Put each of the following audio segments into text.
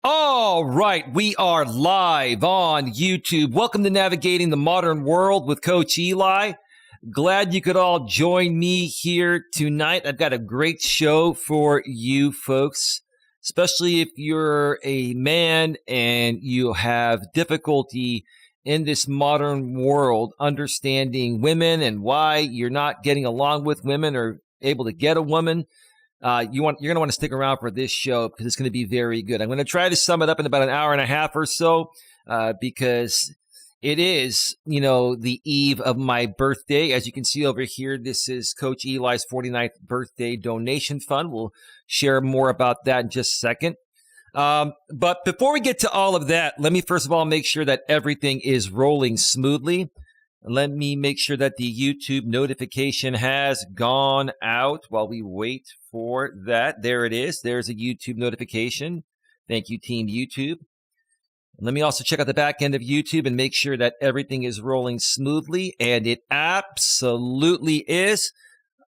All right, we are live on YouTube. Welcome to Navigating the Modern World with Coach Eli. Glad you could all join me here tonight. I've got a great show for you folks, especially if you're a man and you have difficulty in this modern world understanding women and why you're not getting along with women or able to get a woman. You're going to want to stick around for this show because it's going to be very good. I'm going to try to sum it up in about an hour and a half or so because it is, the eve of my birthday. As you can see over here, this is Coach Eli's 49th birthday donation fund. We'll share more about that in just a second. But before we get to all of that, let me first of all make sure that everything is rolling smoothly. Let me make sure that the YouTube notification has gone out while we wait for that. There it is. There's a YouTube notification. Thank you, Team YouTube. Let me also check out the back end of YouTube and make sure that everything is rolling smoothly, and it absolutely is.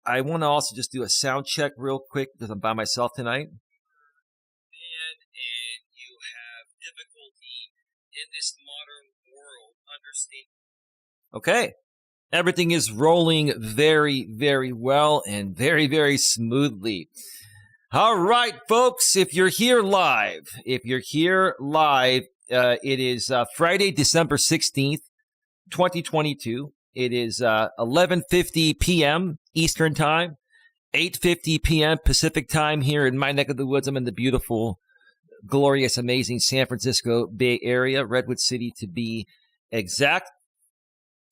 I want to also just do a sound check real quick because I'm by myself tonight. And you have difficulty in this modern world understanding. Okay, everything is rolling very, very well and very, very smoothly. All right, folks, if you're here live, it is Friday, December 16th, 2022. It is 11:50 p.m. Eastern Time, 8:50 p.m. Pacific Time here in my neck of the woods. I'm in the beautiful, glorious, amazing San Francisco Bay Area, Redwood City to be exact.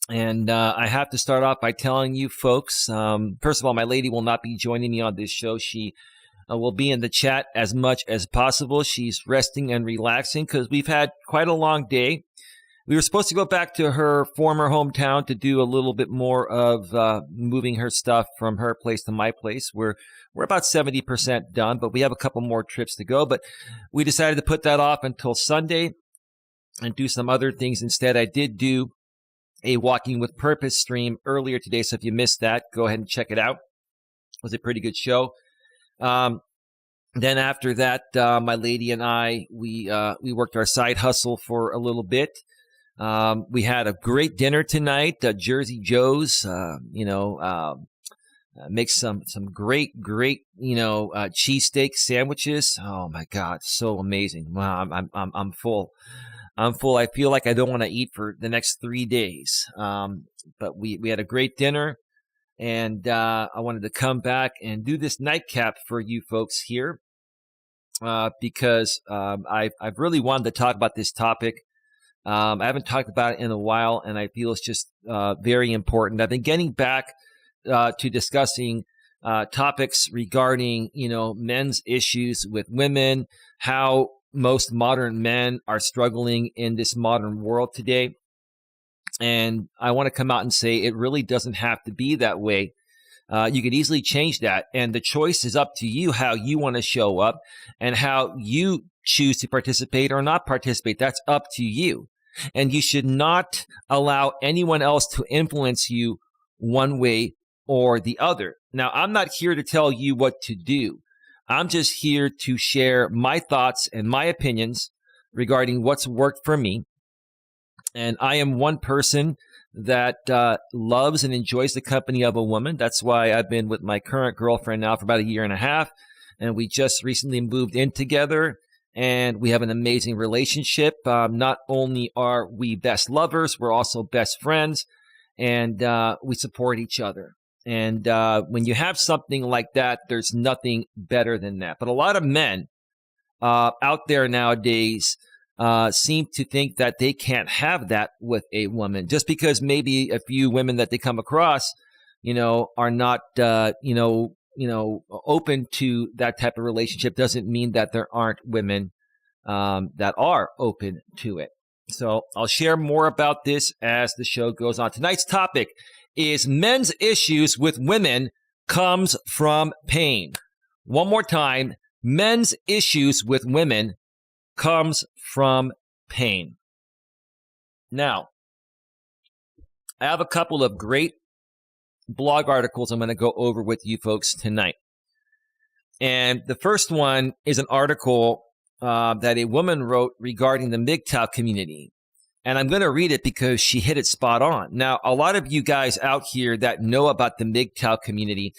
And I have to start off by telling you folks, first of all, my lady will not be joining me on this show. She will be in the chat as much as possible. She's resting and relaxing because we've had quite a long day. We were supposed to go back to her former hometown to do a little bit more of moving her stuff from her place to my place. We're about 70% done, but we have a couple more trips to go. But we decided to put that off until Sunday and do some other things instead. I did do a Walking with Purpose stream earlier today, so if you missed that, go ahead and check it out. It was a pretty good show. Then after that, my lady and I, we worked our side hustle for a little bit. We had a great dinner tonight, Jersey Joe's, makes some great, cheesesteak sandwiches. Oh my God, so amazing. Wow, I'm full. I'm full. I feel like I don't want to eat for the next 3 days. But we had a great dinner, and I wanted to come back and do this nightcap for you folks here because I've really wanted to talk about this topic. I haven't talked about it in a while, and I feel it's just very important. I've been getting back to discussing topics regarding, men's issues with women, how most modern men are struggling in this modern world today. And I want to come out and say it really doesn't have to be that way. You could easily change that. And the choice is up to you how you want to show up and how you choose to participate or not participate. That's up to you. And you should not allow anyone else to influence you one way or the other. Now, I'm not here to tell you what to do. I'm just here to share my thoughts and my opinions regarding what's worked for me. And I am one person that loves and enjoys the company of a woman. That's why I've been with my current girlfriend now for about 1.5 years. And we just recently moved in together. And we have an amazing relationship. Not only are we best lovers, we're also best friends. And we support each other. And when you have something like that, there's nothing better than that. But a lot of men out there nowadays seem to think that they can't have that with a woman just because maybe a few women that they come across, are not, open to that type of relationship doesn't mean that there aren't women that are open to it. So I'll share more about this as the show goes on. Tonight's topic is men's issues with women comes from pain. One more time, men's issues with women comes from pain. Now, I have a couple of great blog articles I'm going to go over with you folks tonight. And the first one is an article that a woman wrote regarding the MGTOW community. And I'm going to read it because she hit it spot on. Now, a lot of you guys out here that know about the MGTOW community,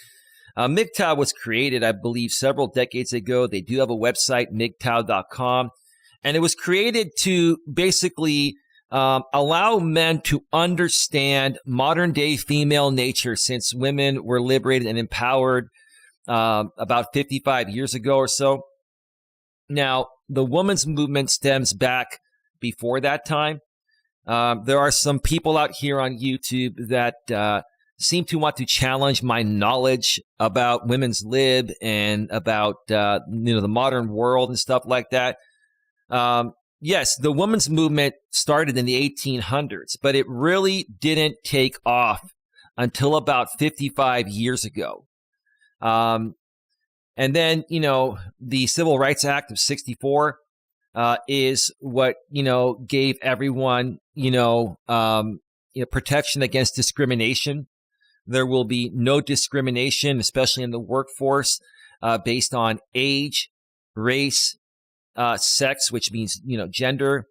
MGTOW was created, I believe, several decades ago. They do have a website, MGTOW.com. And it was created to basically allow men to understand modern day female nature, since women were liberated and empowered about 55 years ago or so. Now, the women's movement stems back before that time. There are some people out here on YouTube that seem to want to challenge my knowledge about women's lib and about the modern world and stuff like that. Yes, the women's movement started in the 1800s, but it really didn't take off until about 55 years ago. And then, the Civil Rights Act of 64 is what, gave everyone, protection against discrimination. There will be no discrimination, especially in the workforce, based on age, race, sex, which means, gender,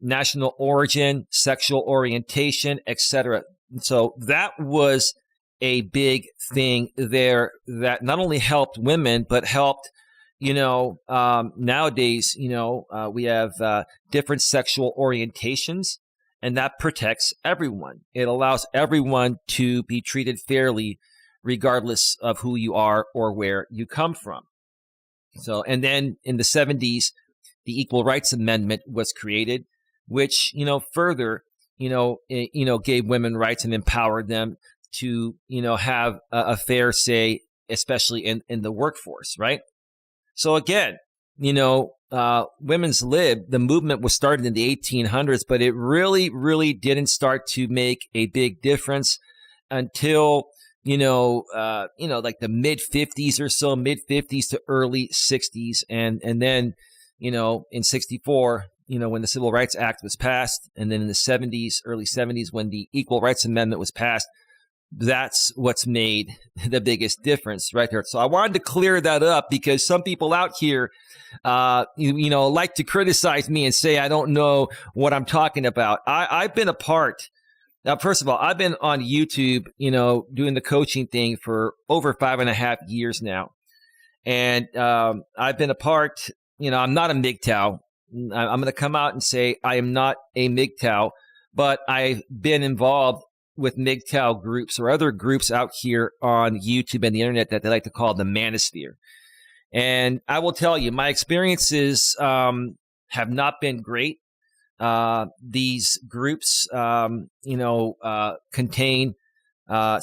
national origin, sexual orientation, etc. So that was a big thing there that not only helped women, but helped, nowadays, we have different sexual orientations, and that protects everyone. It allows everyone to be treated fairly, regardless of who you are or where you come from. So, and then in the 70s, the Equal Rights Amendment was created, which, further, gave women rights and empowered them to, have a fair say, especially in the workforce, right? So again, women's lib, the movement was started in the 1800s, but it really, really didn't start to make a big difference until, like the mid 50s or so, mid 50s to early 60s. And then, in 64, when the Civil Rights Act was passed, and then in the 70s, early 70s, when the Equal Rights Amendment was passed, that's what's made the biggest difference right there. So I wanted to clear that up because some people out here, like to criticize me and say I don't know what I'm talking about. I've been a part. Now, first of all, I've been on YouTube, doing the coaching thing for over 5.5 years now. And I've been a part, I'm not a MGTOW. I'm going to come out and say I am not a MGTOW, but I've been involved with MGTOW groups or other groups out here on YouTube and the internet that they like to call the manosphere. And I will tell you, my experiences have not been great. These groups, contain a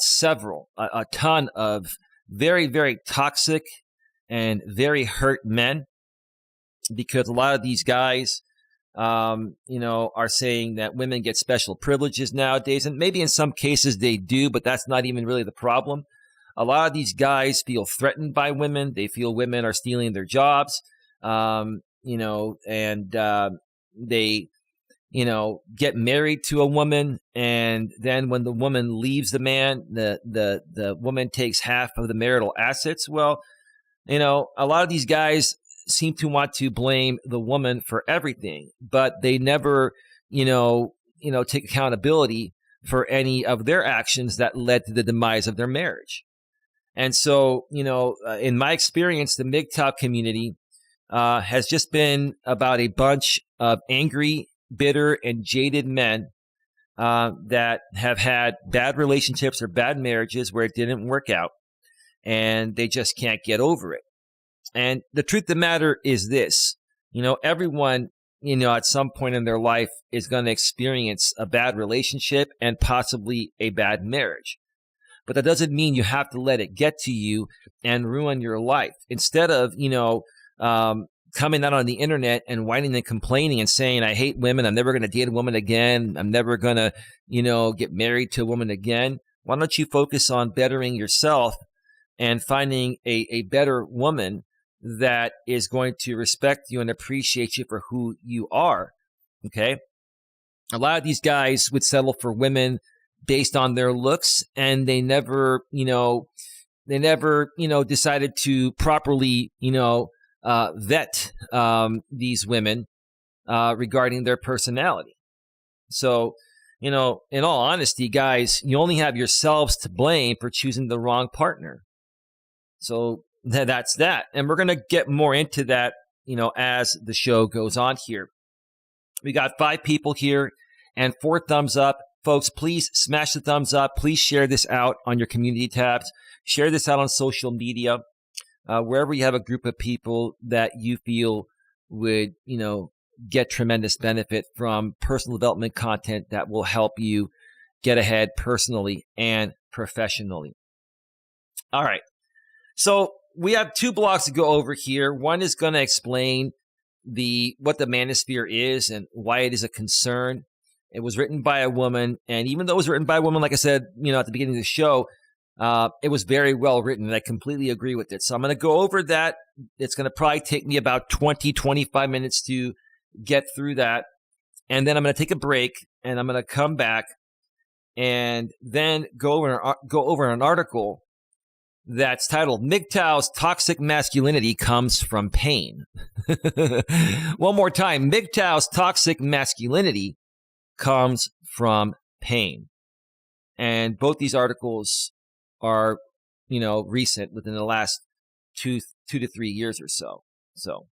ton of very, very toxic and very hurt men, because a lot of these guys, are saying that women get special privileges nowadays. And maybe in some cases they do, but that's not even really the problem. A lot of these guys feel threatened by women. They feel women are stealing their jobs, and they, get married to a woman. And then when the woman leaves the man, the woman takes half of the marital assets. Well, a lot of these guys seem to want to blame the woman for everything, but they never, take accountability for any of their actions that led to the demise of their marriage. And so, in my experience, the MGTOW community has just been about a bunch of angry, bitter, and jaded men that have had bad relationships or bad marriages where it didn't work out, and they just can't get over it. And the truth of the matter is this, everyone, at some point in their life is going to experience a bad relationship and possibly a bad marriage. But that doesn't mean you have to let it get to you and ruin your life. Instead of, coming out on the internet and whining and complaining and saying, I hate women, I'm never going to date a woman again, I'm never going to, get married to a woman again. Why don't you focus on bettering yourself and finding a better woman that is going to respect you and appreciate you for who you are, okay? A lot of these guys would settle for women based on their looks, and they never, decided to properly, vet these women regarding their personality. So, in all honesty, guys, you only have yourselves to blame for choosing the wrong partner. So that's that. And we're going to get more into that, as the show goes on here. We got 5 people here and 4 thumbs up. Folks, please smash the thumbs up. Please share this out on your community tabs. Share this out on social media, wherever you have a group of people that you feel would, get tremendous benefit from personal development content that will help you get ahead personally and professionally. All right. So we have 2 blogs to go over here. One is going to explain what the manosphere is and why it is a concern. It was written by a woman, and even though it was written by a woman, like I said, at the beginning of the show, it was very well written, and I completely agree with it. So I'm going to go over that. It's going to probably take me about 20, 25 minutes to get through that, and then I'm going to take a break, and I'm going to come back and then go over an article that's titled MGTOW's Toxic Masculinity Comes from Pain. One more time, MGTOW's Toxic Masculinity Comes from Pain. And both these articles are, recent, within the last 2 to 3 years or so. So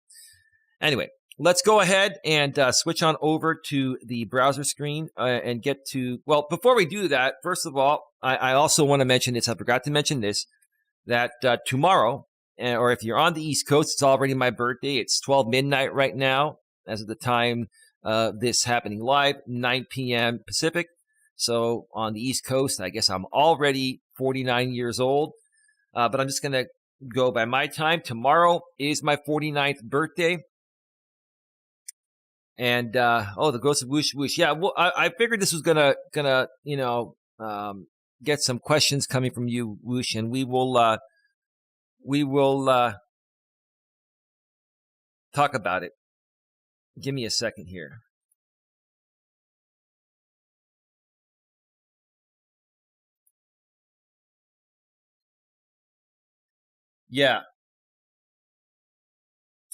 anyway, let's go ahead and switch on over to the browser screen and get to, well, before we do that, first of all, I also want to mention this. I forgot to mention this, that tomorrow, or if you're on the East Coast, it's already my birthday. It's 12 midnight right now, as of the time this happening live, 9 p.m. Pacific. So on the East Coast, I guess I'm already 49 years old, but I'm just going to go by my time. Tomorrow is my 49th birthday. And, the Ghost of Whoosh Whoosh. Yeah, well, I figured this was gonna, get some questions coming from you, Whoosh, and we will talk about it. Give me a second here. Yeah.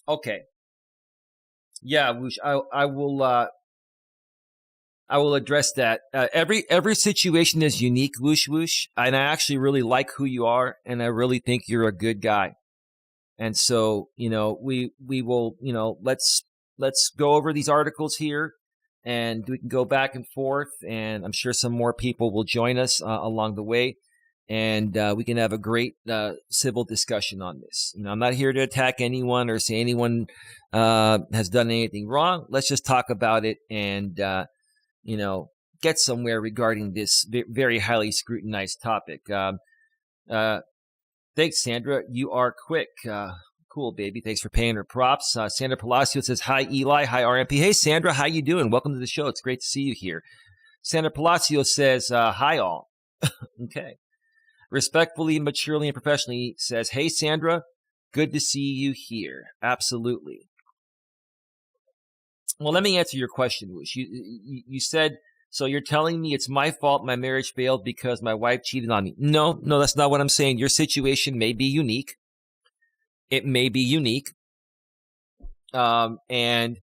Okay. Yeah, Whoosh, I will address that. Every situation is unique, Whoosh Whoosh, and I actually really like who you are, and I really think you're a good guy. And so, we will, let's go over these articles here, and we can go back and forth, and I'm sure some more people will join us along the way, and we can have a great civil discussion on this. I'm not here to attack anyone or say anyone has done anything wrong. Let's just talk about it and, get somewhere regarding this very highly scrutinized topic. Thanks, Sandra. You are quick. Cool, baby. Thanks for paying her props. Sandra Palacio says, hi, Eli. Hi, RMP. Hey, Sandra. How you doing? Welcome to the show. It's great to see you here. Sandra Palacio says, hi, all. Okay. Respectfully, maturely, and professionally says, hey, Sandra. Good to see you here. Absolutely. Well, let me answer your question, Whoosh. You said, so you're telling me it's my fault my marriage failed because my wife cheated on me. No, that's not what I'm saying. Your situation may be unique. It may be unique. And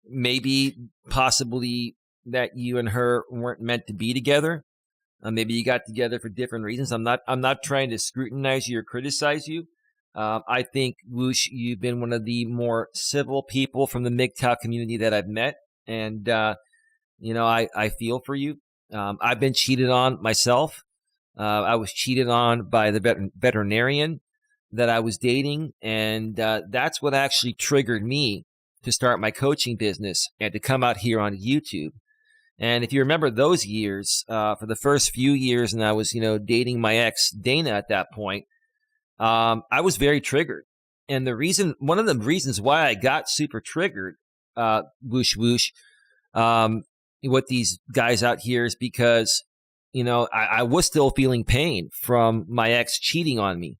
maybe possibly that you and her weren't meant to be together. Maybe you got together for different reasons. I'm not trying to scrutinize you or criticize you. I think, Whoosh, you've been one of the more civil people from the MGTOW community that I've met. And, I feel for you. I've been cheated on myself. I was cheated on by the veterinarian that I was dating. And that's what actually triggered me to start my coaching business and to come out here on YouTube. And if you remember those years, for the first few years, and I was, dating my ex, Dana, at that point, I was very triggered. And one of the reasons why I got super triggered, Whoosh Whoosh, with these guys out here is because, I was still feeling pain from my ex cheating on me,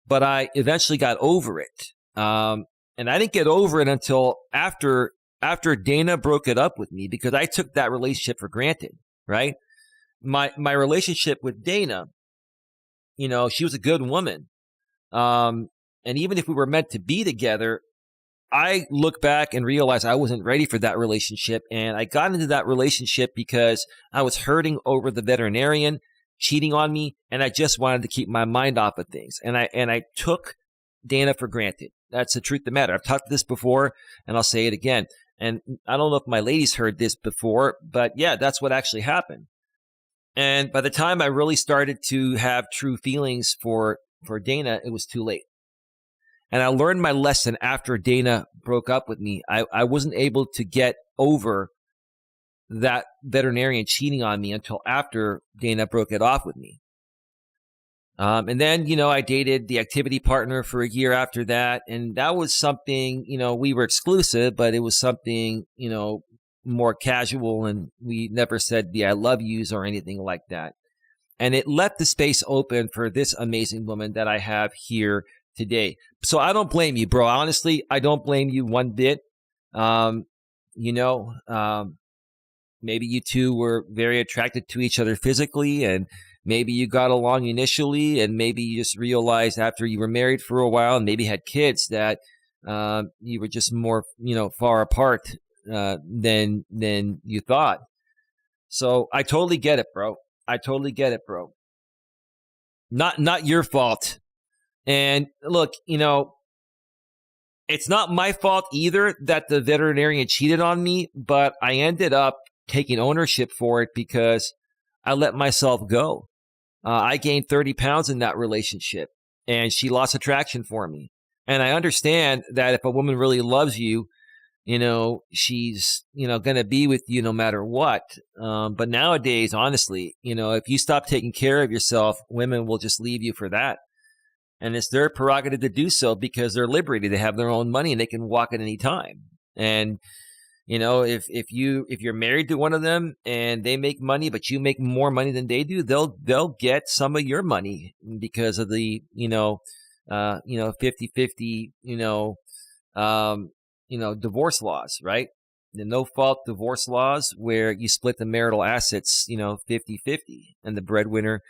but I eventually got over it. And I didn't get over it until after Dana broke it up with me, because I took that relationship for granted, right? My relationship with Dana, she was a good woman. And And even if we were meant to be together, I look back and realize I wasn't ready for that relationship. And I got into that relationship because I was hurting over the veterinarian cheating on me. And I just wanted to keep my mind off of things. And I took Dana for granted. That's the truth of the matter. I've talked this before and I'll say it again. And I don't know if my ladies heard this before, but yeah, that's what actually happened. And by the time I really started to have true feelings for Dana, it was too late. And I learned my lesson after Dana broke up with me. I wasn't able to get over that veterinarian cheating on me until after Dana broke it off with me. And then, I dated the activity partner for a year after that. And that was something, we were exclusive, but it was something, more casual. And we never said the I love yous or anything like that. And it left the space open for this amazing woman that I have here today. So I don't blame you, bro. Honestly, I don't blame you one bit. Maybe you two were very attracted to each other physically, and maybe you got along initially, and maybe you just realized after you were married for a while and maybe had kids that you were just more, far apart than you thought. So I totally get it, bro. Not your fault. And look, it's not my fault either that the veterinarian cheated on me, but I ended up taking ownership for it because I let myself go. I gained 30 pounds in that relationship, and she lost attraction for me. And I understand that if a woman really loves you, she's, going to be with you no matter what. But nowadays, honestly, if you stop taking care of yourself, women will just leave you for that. And it's their prerogative to do so because they're liberated. They have their own money and they can walk at any time. And, if you're married to one of them and they make money, but you make more money than they do, they'll get some of your money because of the, 50-50, divorce laws, right? The no-fault divorce laws where you split the marital assets, 50-50, and the breadwinner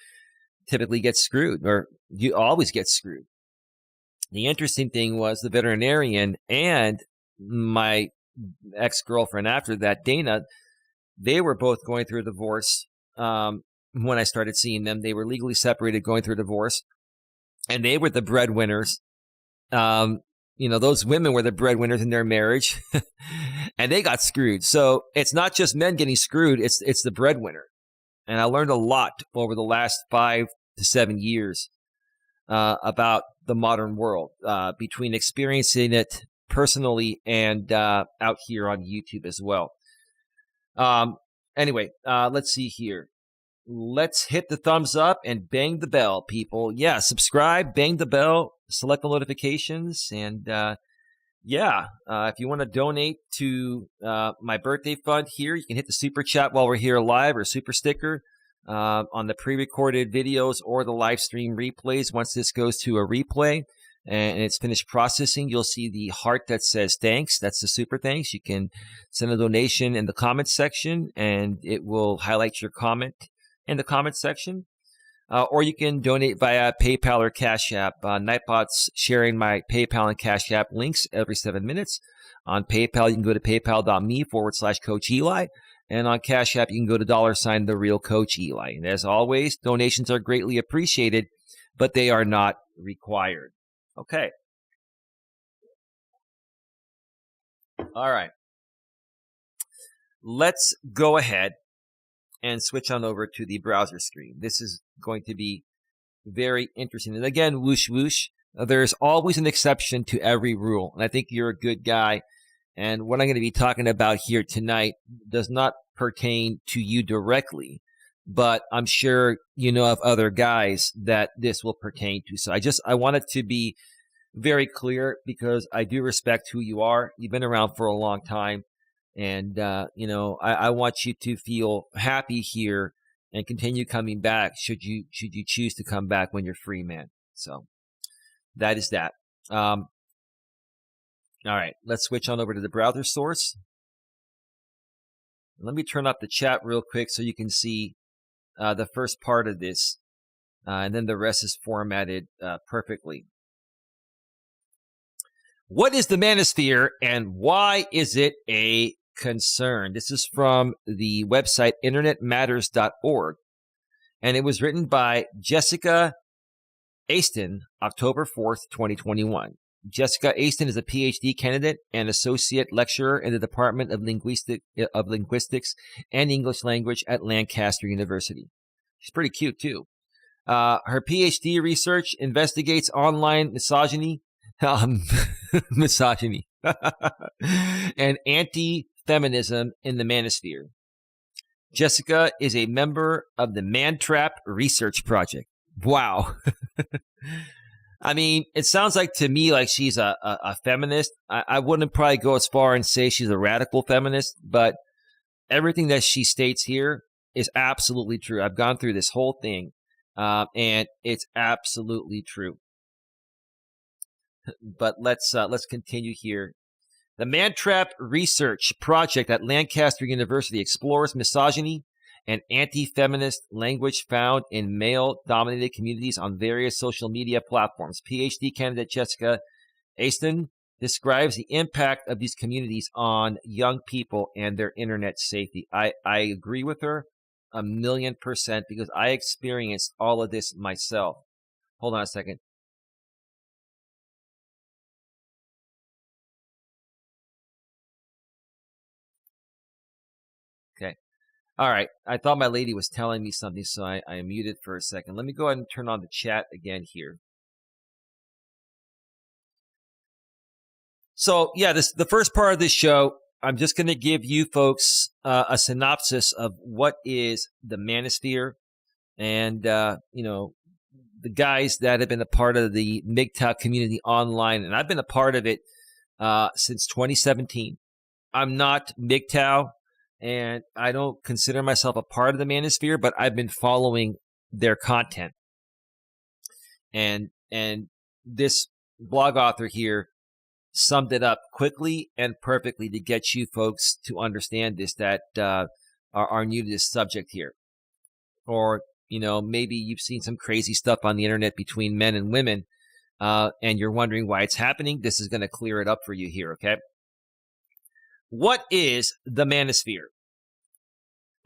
typically gets screwed, or you always get screwed. The interesting thing was the veterinarian and my ex-girlfriend after that, Dana, they were both going through a divorce when I started seeing them. They were legally separated, going through a divorce, and they were the breadwinners. Those women were the breadwinners in their marriage, and they got screwed. So it's not just men getting screwed, it's the breadwinner. And I learned a lot over the last 5 to 7 years about the modern world, between experiencing it personally and out here on YouTube as well. Anyway, let's see here. Let's hit the thumbs up and bang the bell, people. Yeah, subscribe, bang the bell, select the notifications, and if you want to donate to my birthday fund here, you can hit the super chat while we're here live, or super sticker on the pre-recorded videos or the live stream replays. Once this goes to a replay and it's finished processing, you'll see the heart that says thanks. That's the super thanks. You can send a donation in the comments section and it will highlight your comment in the comments section. Or you can donate via PayPal or Cash App. Nightbot's sharing my PayPal and Cash App links every 7 minutes. On PayPal, you can go to paypal.me/Coach Eli. And on Cash App, you can go to $, the real Coach Eli. And as always, donations are greatly appreciated, but they are not required. Okay. All right. Let's go ahead and switch on over to the browser screen. This is going to be very interesting. And again, whoosh, whoosh. There's always an exception to every rule. And I think you're a good guy. And what I'm going to be talking about here tonight does not pertain to you directly, but I'm sure you know of other guys that this will pertain to. So I wanted to be very clear because I do respect who you are. You've been around for a long time. And, I want you to feel happy here and continue coming back should you choose to come back when you're free, man. So that is that. All right, let's switch on over to the browser source. Let me turn up the chat real quick so you can see the first part of this, and then the rest is formatted perfectly. What is the manosphere and why is it a concern? This is from the website internetmatters.org, and it was written by Jessica Aston, October 4th, 2021. Jessica Aston is a PhD candidate and associate lecturer in the Department of Linguistics and English Language at Lancaster University. She's pretty cute, too. Her PhD research investigates online misogyny, and anti-feminism in the manosphere. Jessica is a member of the Man-Trap Research Project. Wow. I mean, it sounds like to me like she's a feminist. I wouldn't probably go as far and say she's a radical feminist, but everything that she states here is absolutely true. I've gone through this whole thing, and it's absolutely true. But let's continue here. The Man-Trap Research Project at Lancaster University explores misogyny and anti-feminist language found in male-dominated communities on various social media platforms. PhD candidate Jessica Aston describes the impact of these communities on young people and their internet safety. I agree with her 1,000,000% because I experienced all of this myself. Hold on a second. Okay. All right. I thought my lady was telling me something, so I muted for a second. Let me go ahead and turn on the chat again here. So, yeah, the first part of this show, I'm just going to give you folks a synopsis of what is the manosphere and, the guys that have been a part of the MGTOW community online. And I've been a part of it since 2017. I'm not MGTOW. And I don't consider myself a part of the manosphere, but I've been following their content. And this blog author here summed it up quickly and perfectly to get you folks to understand this that are new to this subject here. Or, maybe you've seen some crazy stuff on the internet between men and women, and you're wondering why it's happening. This is going to clear it up for you here, okay? What is the manosphere?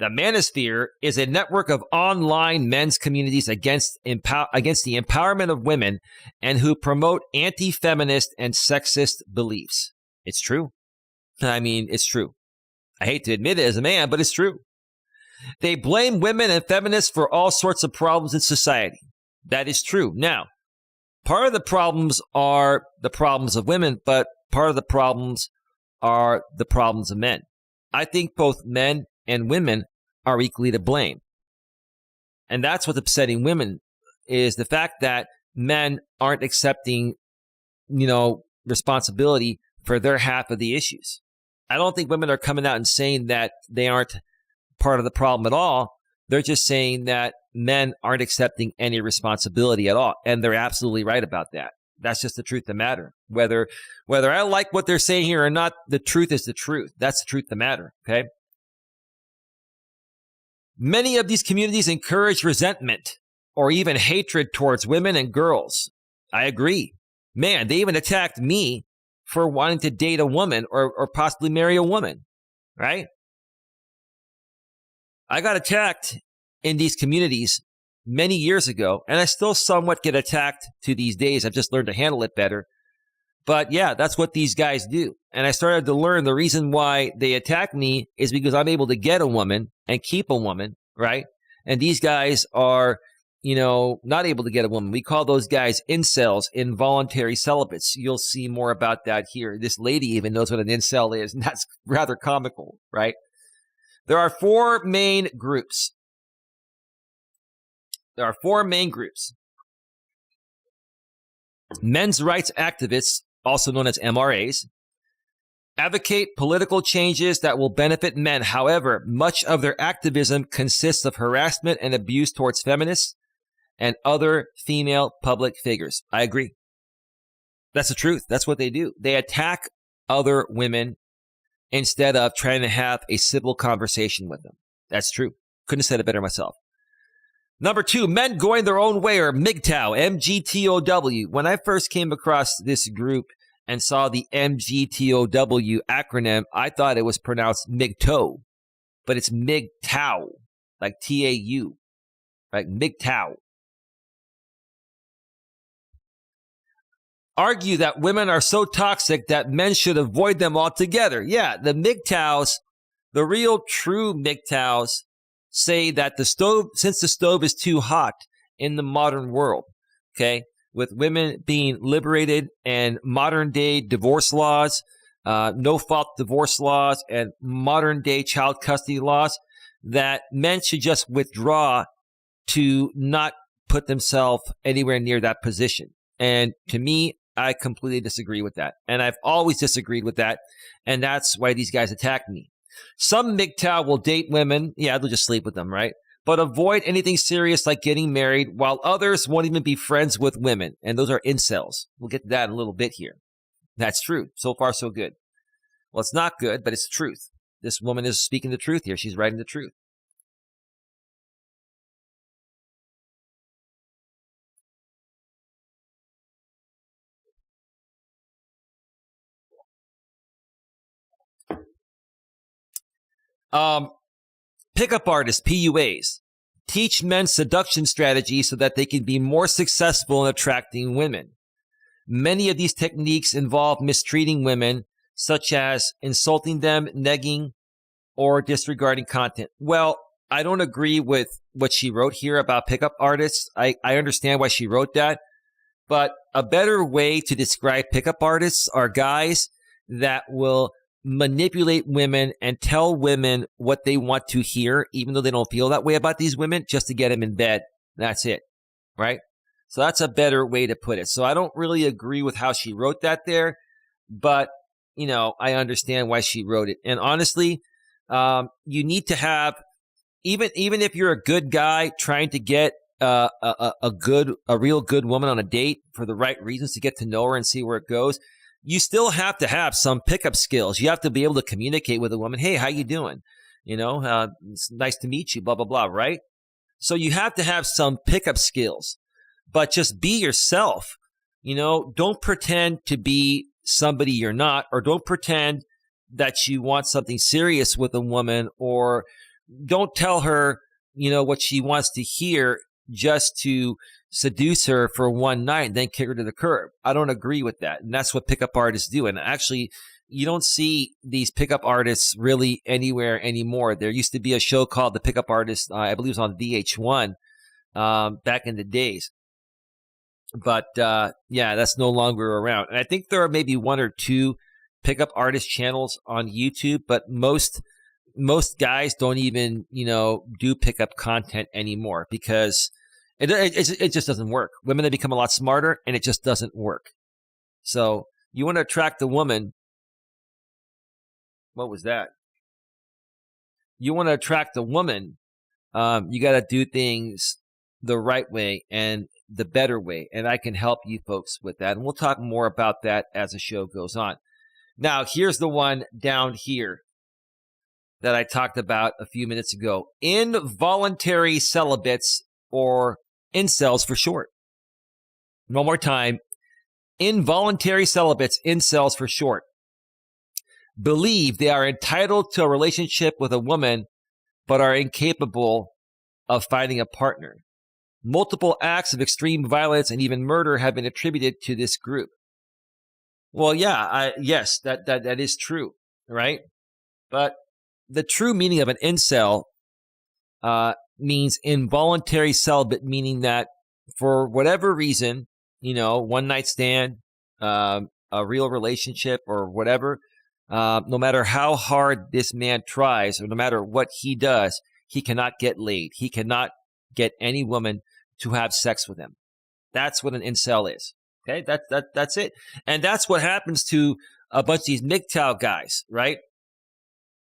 The manosphere is a network of online men's communities against the empowerment of women and who promote anti-feminist and sexist beliefs. It's true. I mean, it's true. I hate to admit it as a man, but it's true. They blame women and feminists for all sorts of problems in society. That is true. Now, part of the problems are the problems of women, but part of the problems are the problems of men. I think both men and women are equally to blame. And that's what's upsetting women is the fact that men aren't accepting, responsibility for their half of the issues. I don't think women are coming out and saying that they aren't part of the problem at all. They're just saying that men aren't accepting any responsibility at all. And they're absolutely right about that. That's just the truth of the matter. Whether I like what they're saying here or not, the truth is the truth. That's the truth of the matter, okay? Many of these communities encourage resentment or even hatred towards women and girls. I agree. Man, they even attacked me for wanting to date a woman or possibly marry a woman, right? I got attacked in these communities many years ago, and I still somewhat get attacked to these days. I've just learned to handle it better. But yeah, that's what these guys do. And I started to learn the reason why they attack me is because I'm able to get a woman and keep a woman, right? And these guys are, not able to get a woman. We call those guys incels, involuntary celibates. You'll see more about that here. This lady even knows what an incel is, and that's rather comical, right? There are four main groups. Men's rights activists, also known as MRAs, advocate political changes that will benefit men. However, much of their activism consists of harassment and abuse towards feminists and other female public figures. I agree. That's the truth. That's what they do. They attack other women instead of trying to have a civil conversation with them. That's true. Couldn't have said it better myself. Number 2, men going their own way, or MGTOW, MGTOW. When I first came across this group and saw the MGTOW acronym, I thought it was pronounced MGTOW, but it's MGTOW, like TAU, right? MGTOW. Argue that women are so toxic that men should avoid them altogether. Yeah, the MGTOWs, the real true MGTOWs, say that since the stove is too hot in the modern world, okay, with women being liberated and modern day divorce laws, no fault divorce laws, and modern day child custody laws, that men should just withdraw to not put themselves anywhere near that position. And to me, I completely disagree with that. And I've always disagreed with that. And that's why these guys attack me. Some MGTOW will date women. Yeah, they'll just sleep with them, right? But avoid anything serious like getting married, while others won't even be friends with women. And those are incels. We'll get to that in a little bit here. That's true. So far, so good. Well, it's not good, but it's the truth. This woman is speaking the truth here. She's writing the truth. Pickup artists, PUAs, teach men seduction strategies so that they can be more successful in attracting women. Many of these techniques involve mistreating women, such as insulting them, negging, or disregarding content. Well, I don't agree with what she wrote here about pickup artists. I understand why she wrote that, but a better way to describe pickup artists are guys that will manipulate women and tell women what they want to hear, even though they don't feel that way about these women, just to get them in bed. That's it, right? So that's a better way to put it. So I don't really agree with how she wrote that there, but, you know, I understand why she wrote it. And honestly, you need to have, even if you're a good guy trying to get a real good woman on a date for the right reasons to get to know her and see where it goes, you still have to have some pickup skills. You have to be able to communicate with a woman. Hey, how you doing? You know, it's nice to meet you, blah, blah, blah, right? So you have to have some pickup skills, but just be yourself. You know, don't pretend to be somebody you're not, or don't pretend that you want something serious with a woman, or don't tell her, you know, what she wants to hear just to seduce her for one night and then kick her to the curb. I don't agree with that. And that's what pickup artists do. And actually, you don't see these pickup artists really anywhere anymore. There used to be a show called The Pickup Artist. I believe it was on VH1 back in the days. But yeah, that's no longer around. And I think there are maybe one or two pickup artist channels on YouTube, but most guys don't even, you know, do pickup content anymore because it just doesn't work. Women have become a lot smarter, and it just doesn't work. So you want to attract the woman. What was that? You want to attract the woman. You got to do things the right way and the better way. And I can help you folks with that. And we'll talk more about that as the show goes on. Now, here's the one down here that I talked about a few minutes ago. Involuntary celibates, or incels for short. One more time. Involuntary celibates, incels for short, believe they are entitled to a relationship with a woman, but are incapable of finding a partner. Multiple acts of extreme violence and even murder have been attributed to this group. Well, yeah, yes, that is true, right? But the true meaning of an incel means involuntary celibate, meaning that for whatever reason, you know, one night stand, a real relationship or whatever, no matter how hard this man tries or no matter what he does, he cannot get laid. He cannot get any woman to have sex with him. That's what an incel is. Okay, that's it. And that's what happens to a bunch of these MGTOW guys, right?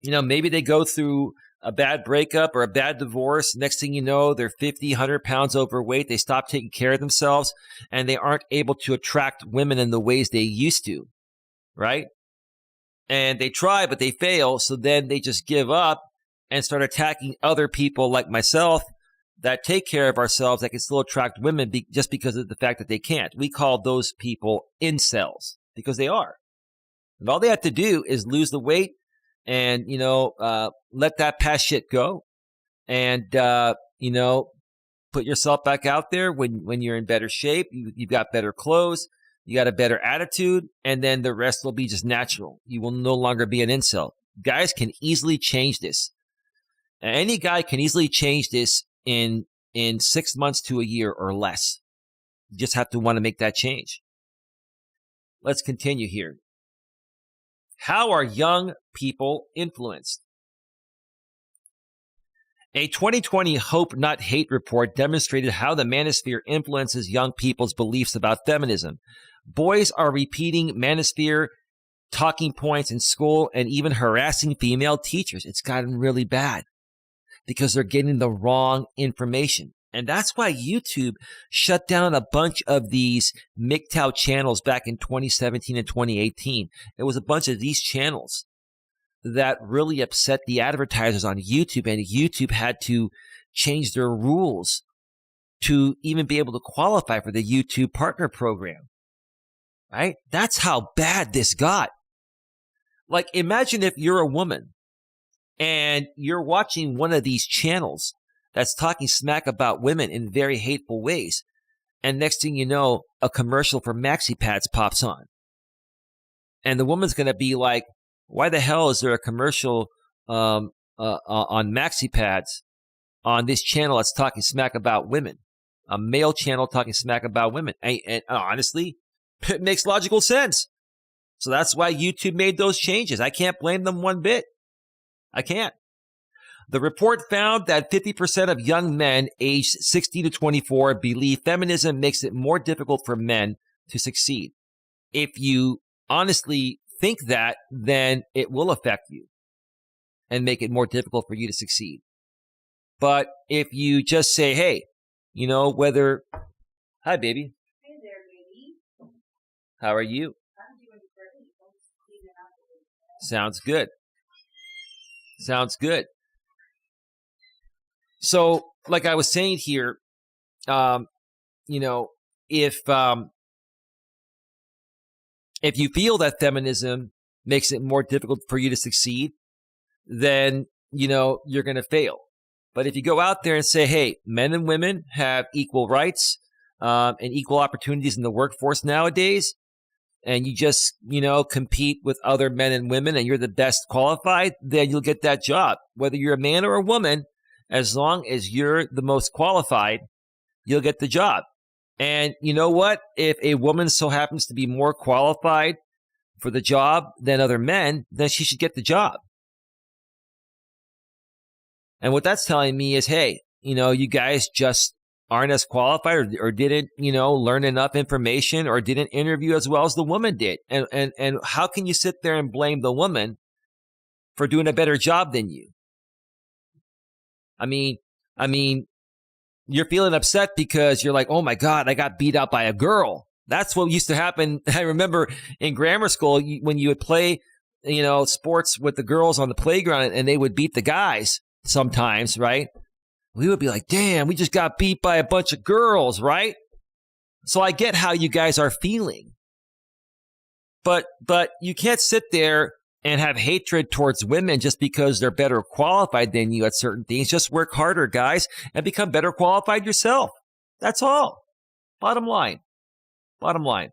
You know, maybe they go through a bad breakup or a bad divorce. Next thing you know, they're 50, 100 pounds overweight. They stop taking care of themselves and they aren't able to attract women in the ways they used to, right? And they try, but they fail. So then they just give up and start attacking other people like myself that take care of ourselves, that can still attract women just because of the fact that they can't. We call those people incels. because they are. And all they have to do is lose the weight and, let that past shit go. And, put yourself back out there when you're in better shape. You've got better clothes. You got a better attitude. And then the rest will be just natural. You will no longer be an incel. Guys can easily change this. Any guy can easily change this in 6 months to a year or less. You just have to want to make that change. Let's continue here. How are young people influenced? A 2020 Hope Not Hate report demonstrated how the manosphere influences young people's beliefs about feminism. Boys are repeating manosphere talking points in school and even harassing female teachers. It's gotten really bad because they're getting the wrong information. And that's why YouTube shut down a bunch of these MGTOW channels back in 2017 and 2018. It was a bunch of these channels that really upset the advertisers on YouTube, and YouTube had to change their rules to even be able to qualify for the YouTube Partner Program. Right? That's how bad this got. Like, imagine if you're a woman and you're watching one of these channels that's talking smack about women in very hateful ways, and next thing you know, a commercial for maxi pads pops on. And the woman's going to be like, why the hell is there a commercial on maxi pads on this channel that's talking smack about women? A male channel talking smack about women. And honestly, it makes logical sense. So that's why YouTube made those changes. I can't blame them one bit. I can't. The report found that 50% of young men aged 16 to 24 believe feminism makes it more difficult for men to succeed. If you honestly think that, then it will affect you and make it more difficult for you to succeed. But if you just say, hey, whether... Hi, baby. Hey there, baby. How are you? I'm doing great. I'm just cleaning up a little bit. Sounds good. Sounds good. So, like I was saying here, if you feel that feminism makes it more difficult for you to succeed, then, you're going to fail. But if you go out there and say, hey, men and women have equal rights and equal opportunities in the workforce nowadays, and you just, compete with other men and women and you're the best qualified, then you'll get that job. Whether you're a man or a woman, as long as you're the most qualified, you'll get the job. And you know what? If a woman so happens to be more qualified for the job than other men, then she should get the job. And what that's telling me is, hey, you guys just aren't as qualified or didn't, learn enough information or didn't interview as well as the woman did. And how can you sit there and blame the woman for doing a better job than you? I mean, you're feeling upset because you're like, oh my God, I got beat out by a girl. That's what used to happen. I remember in grammar school when you would play, sports with the girls on the playground and they would beat the guys sometimes, right? We would be like, damn, we just got beat by a bunch of girls, right? So I get how you guys are feeling. But you can't sit there and have hatred towards women just because they're better qualified than you at certain things. Just work harder, guys, and become better qualified yourself. That's all. Bottom line. Bottom line.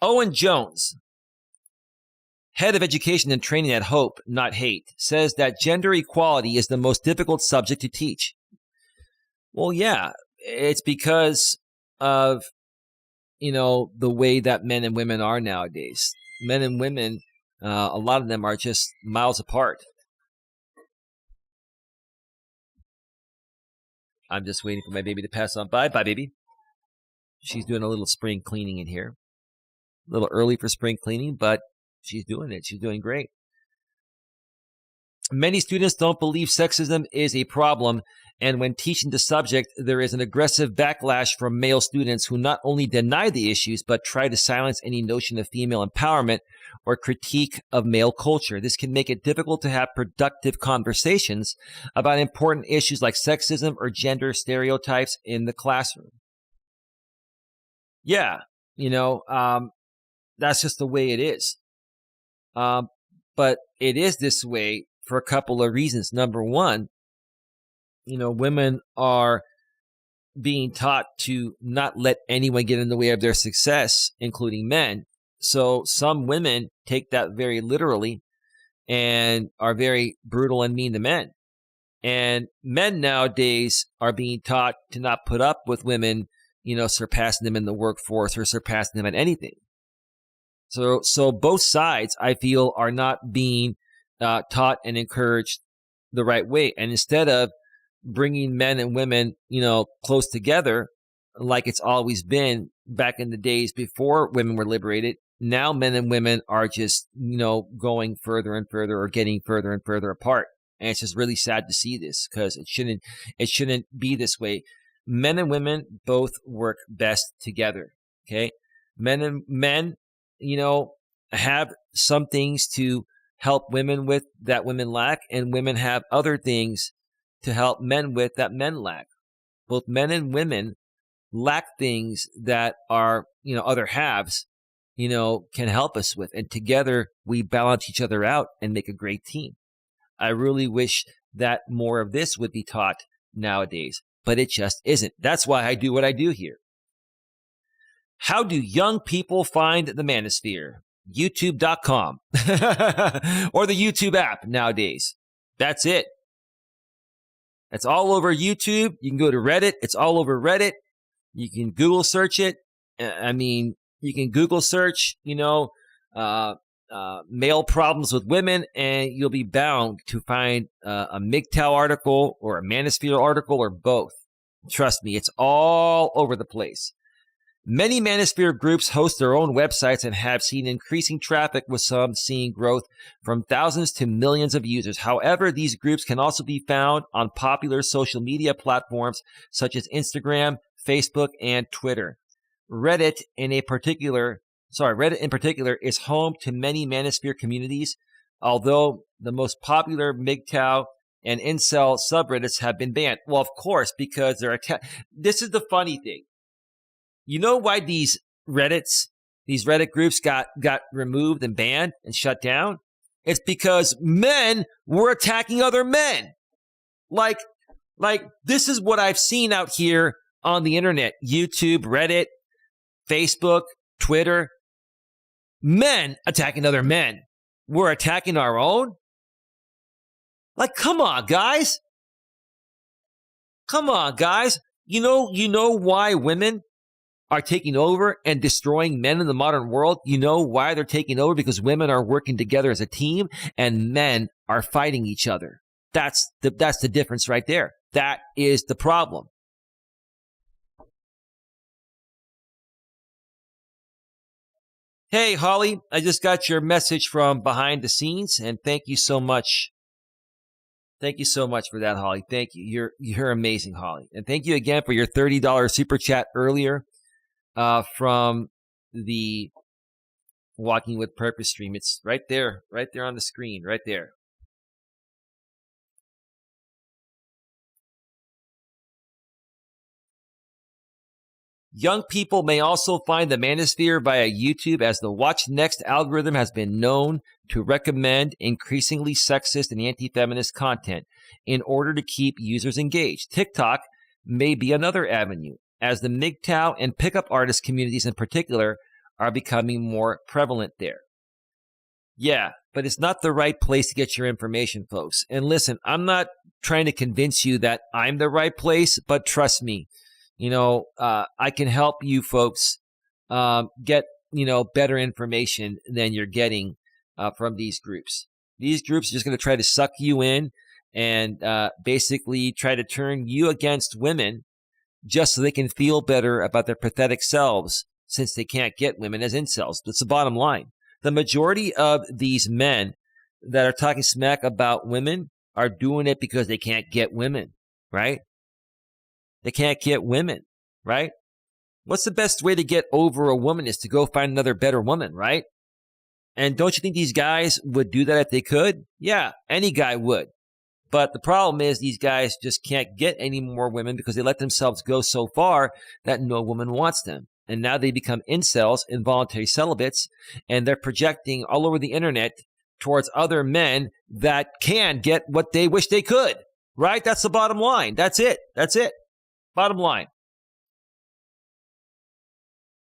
Owen Jones, head of education and training at Hope Not Hate, says that gender equality is the most difficult subject to teach. Well, yeah, it's because of, the way that men and women are nowadays. Men and women, a lot of them are just miles apart. I'm just waiting for my baby to pass on by. Bye, baby. She's doing a little spring cleaning in here. A little early for spring cleaning, but she's doing it. She's doing great. Many students don't believe sexism is a problem, and when teaching the subject, there is an aggressive backlash from male students who not only deny the issues, but try to silence any notion of female empowerment or critique of male culture. This can make it difficult to have productive conversations about important issues like sexism or gender stereotypes in the classroom. Yeah, that's just the way it is. But it is this way for a couple of reasons. Number one, women are being taught to not let anyone get in the way of their success, including men. So some women take that very literally and are very brutal and mean to men. And men nowadays are being taught to not put up with women, surpassing them in the workforce or surpassing them at anything. So both sides, I feel, are not being taught and encouraged the right way. And instead of bringing men and women, close together, like it's always been back in the days before women were liberated, now men and women are just, going further and further or getting further and further apart. And it's just really sad to see this because it shouldn't be this way. Men and women both work best together. Okay. Men, have some things to help women with that women lack, and women have other things to help men with that men lack. Both men and women lack things that our, other halves, can help us with. And together we balance each other out and make a great team. I really wish that more of this would be taught nowadays, but it just isn't. That's why I do what I do here. How do young people find the manosphere? YouTube.com or the YouTube app nowadays. That's it. It's all over YouTube. You can go to Reddit. It's all over Reddit. You can Google search it. You can Google search, male problems with women, and you'll be bound to find a MGTOW article or a manosphere article or both. Trust me, it's all over the place. Many manosphere groups host their own websites and have seen increasing traffic, with some seeing growth from thousands to millions of users. However, these groups can also be found on popular social media platforms such as Instagram, Facebook, and Twitter. Reddit in particular is home to many manosphere communities, although the most popular MGTOW and incel subreddits have been banned. Well, of course, because they're this is the funny thing. You know why these Reddit groups got removed and banned and shut down? It's because men were attacking other men. Like this is what I've seen out here on the internet. YouTube, Reddit, Facebook, Twitter. Men attacking other men. We're attacking our own? Like, come on, guys. Come on, guys. You know why women are taking over and destroying men in the modern world? You know why they're taking over? Because women are working together as a team and men are fighting each other. That's the difference right there. That is the problem. Hey, Holly, I just got your message from behind the scenes, and thank you so much. Thank you so much for that, Holly. Thank you. You're amazing, Holly. And thank you again for your $30 super chat earlier from the Walking with Purpose stream. It's right there on the screen, right there. Young people may also find the manosphere via YouTube, as the Watch Next algorithm has been known to recommend increasingly sexist and anti-feminist content in order to keep users engaged. TikTok may be another avenue, as the MGTOW and pickup artist communities in particular are becoming more prevalent there. Yeah, but it's not the right place to get your information, folks. And listen, I'm not trying to convince you that I'm the right place, but trust me, I can help you folks get, better information than you're getting from these groups. These groups are just going to try to suck you in and basically try to turn you against women just so they can feel better about their pathetic selves, since they can't get women as incels. That's the bottom line. The majority of these men that are talking smack about women are doing it because they can't get women, right? They can't get women, right? What's the best way to get over a woman is to go find another better woman, right? And don't you think these guys would do that if they could? Yeah, any guy would. But the problem is these guys just can't get any more women because they let themselves go so far that no woman wants them. And now they become incels, involuntary celibates, and they're projecting all over the internet towards other men that can get what they wish they could, right? That's the bottom line. That's it. Bottom line.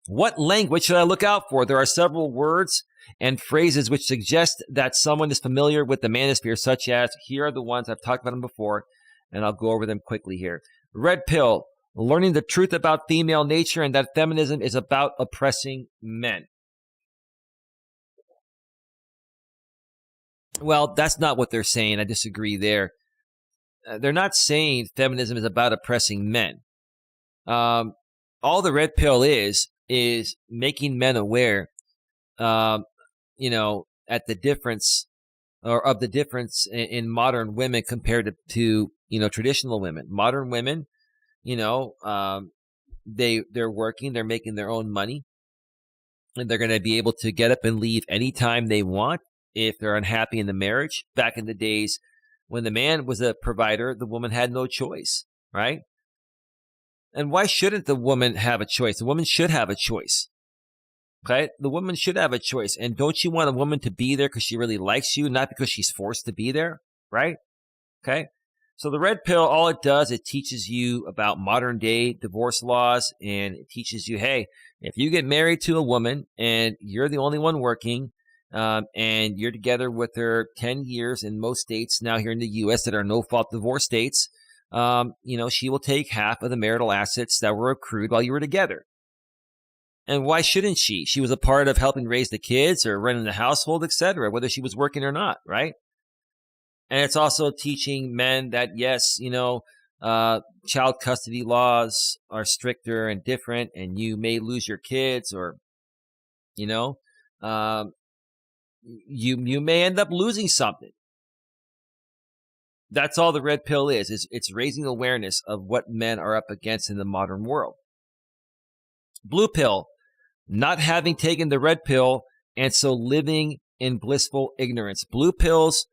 What language should I look out for? There are several words and phrases which suggest that someone is familiar with the manosphere, such as, here are the ones, I've talked about them before, and I'll go over them quickly here. Red pill, learning the truth about female nature and that feminism is about oppressing men. Well, that's not what they're saying. I disagree there. They're not saying feminism is about oppressing men. All the red pill is making men aware, at the difference or of the difference in modern women compared to traditional women. Modern women, they're working, they're making their own money, and they're going to be able to get up and leave anytime they want if they're unhappy in the marriage. Back in the days when the man was a provider, the woman had no choice, right? And why shouldn't the woman have a choice? The woman should have a choice. Okay? The woman should have a choice. And don't you want a woman to be there because she really likes you, not because she's forced to be there? Right? Okay? So the red pill, all it does, it teaches you about modern day divorce laws, and it teaches you, hey, if you get married to a woman and you're the only one working, and you're together with her 10 years in most states now here in the U.S. that are no-fault divorce states, she will take half of the marital assets that were accrued while you were together. And why shouldn't she? She was a part of helping raise the kids or running the household, etc., whether she was working or not, right? And it's also teaching men that, yes, child custody laws are stricter and different, and you may lose your kids, or, you may end up losing something. That's all the red pill is. It's raising awareness of what men are up against in the modern world. Blue pill, not having taken the red pill and so living in blissful ignorance. Blue pillars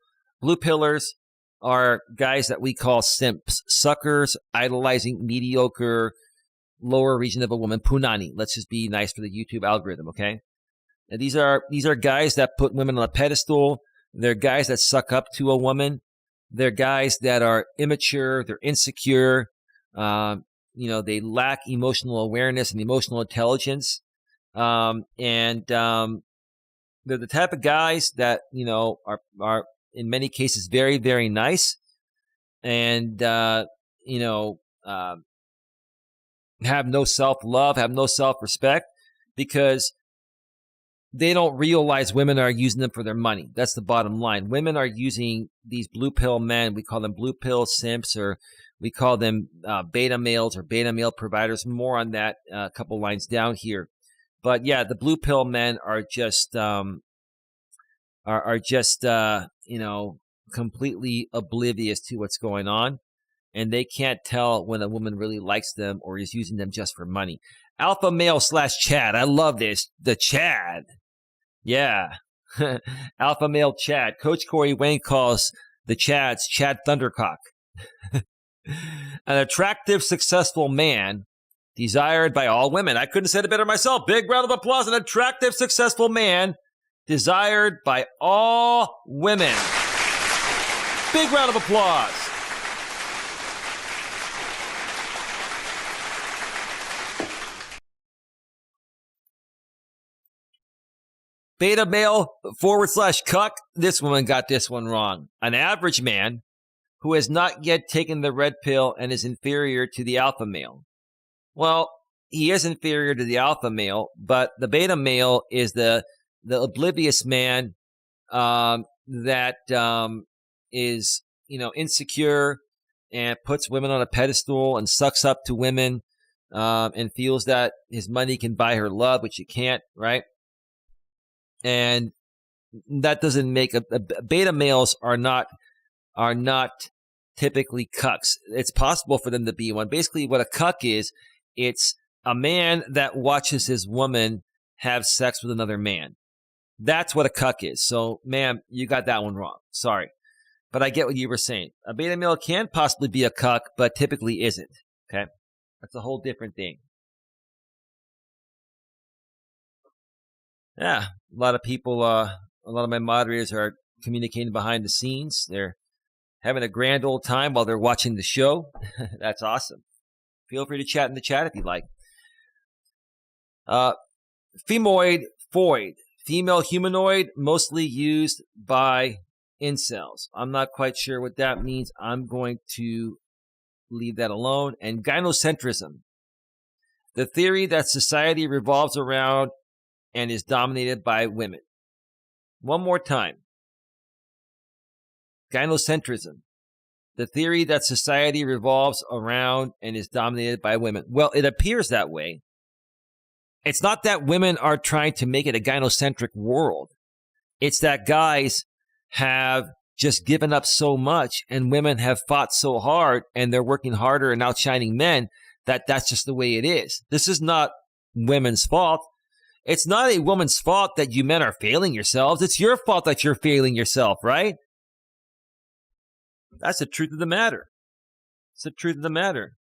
are guys that we call simps, suckers, idolizing mediocre, lower region of a woman, punani. Let's just be nice for the YouTube algorithm, okay? And these are guys that put women on a pedestal. They're guys that suck up to a woman. They're guys that are immature. They're insecure. They lack emotional awareness and emotional intelligence. They're the type of guys that, are in many cases very, very nice, and, have no self-love, have no self-respect, because they don't realize women are using them for their money. That's the bottom line. Women are using these blue pill men. We call them blue pill simps, or we call them beta males or beta male providers. More on that a couple lines down here. But yeah, the blue pill men are just completely oblivious to what's going on, and they can't tell when a woman really likes them or is using them just for money. Alpha male / Chad. I love this. The Chad. Yeah. Alpha male Chad. Coach Corey Wayne calls the Chads Chad Thundercock. An attractive, successful man desired by all women. I couldn't have said it better myself. Big round of applause. An attractive, successful man desired by all women. Big round of applause. Beta male / cuck. This woman got this one wrong. An average man who has not yet taken the red pill and is inferior to the alpha male. Well, he is inferior to the alpha male, but the beta male is the oblivious man that is, insecure and puts women on a pedestal and sucks up to women and feels that his money can buy her love, which it can't, right? And that doesn't make beta males are not typically cucks. It's possible for them to be one. Basically, what a cuck is, it's a man that watches his woman have sex with another man. That's what a cuck is. So, ma'am, you got that one wrong. Sorry. But I get what you were saying. A beta male can possibly be a cuck, but typically isn't. Okay? That's a whole different thing. Yeah, a lot of people, a lot of my moderators are communicating behind the scenes. They're having a grand old time while they're watching the show. That's awesome. Feel free to chat in the chat if you like. Femoid foid, female humanoid, mostly used by incels. I'm not quite sure what that means. I'm going to leave that alone. And gynocentrism, the theory that society revolves around and is dominated by women. One more time. Gynocentrism, the theory that society revolves around and is dominated by women. Well, it appears that way. It's not that women are trying to make it a gynocentric world. It's that guys have just given up so much and women have fought so hard and they're working harder and outshining men that that's just the way it is. This is not women's fault. It's not a woman's fault that you men are failing yourselves. It's your fault that you're failing yourself, right? That's the truth of the matter. It's the truth of the matter.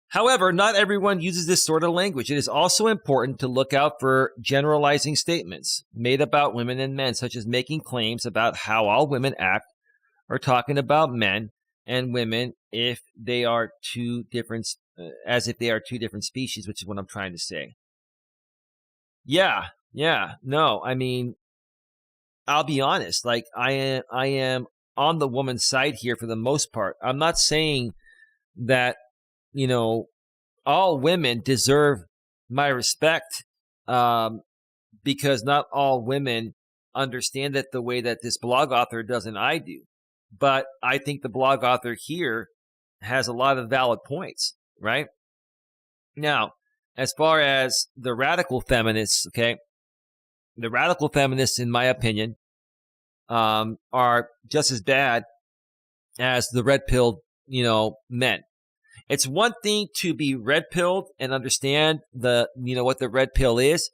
However, not everyone uses this sort of language. It is also important to look out for generalizing statements made about women and men, such as making claims about how all women act or talking about men and women if they are two different, as if they are two different species, which is what I'm trying to say. Yeah. No, I mean, I'll be honest. Like I am on the woman's side here for the most part. I'm not saying that, all women deserve my respect, because not all women understand it the way that this blog author does and I do. But I think the blog author here has a lot of valid points, right? Now, as far as the radical feminists, okay, the radical feminists, in my opinion, are just as bad as the red-pilled, men. It's one thing to be red-pilled and understand what the red pill is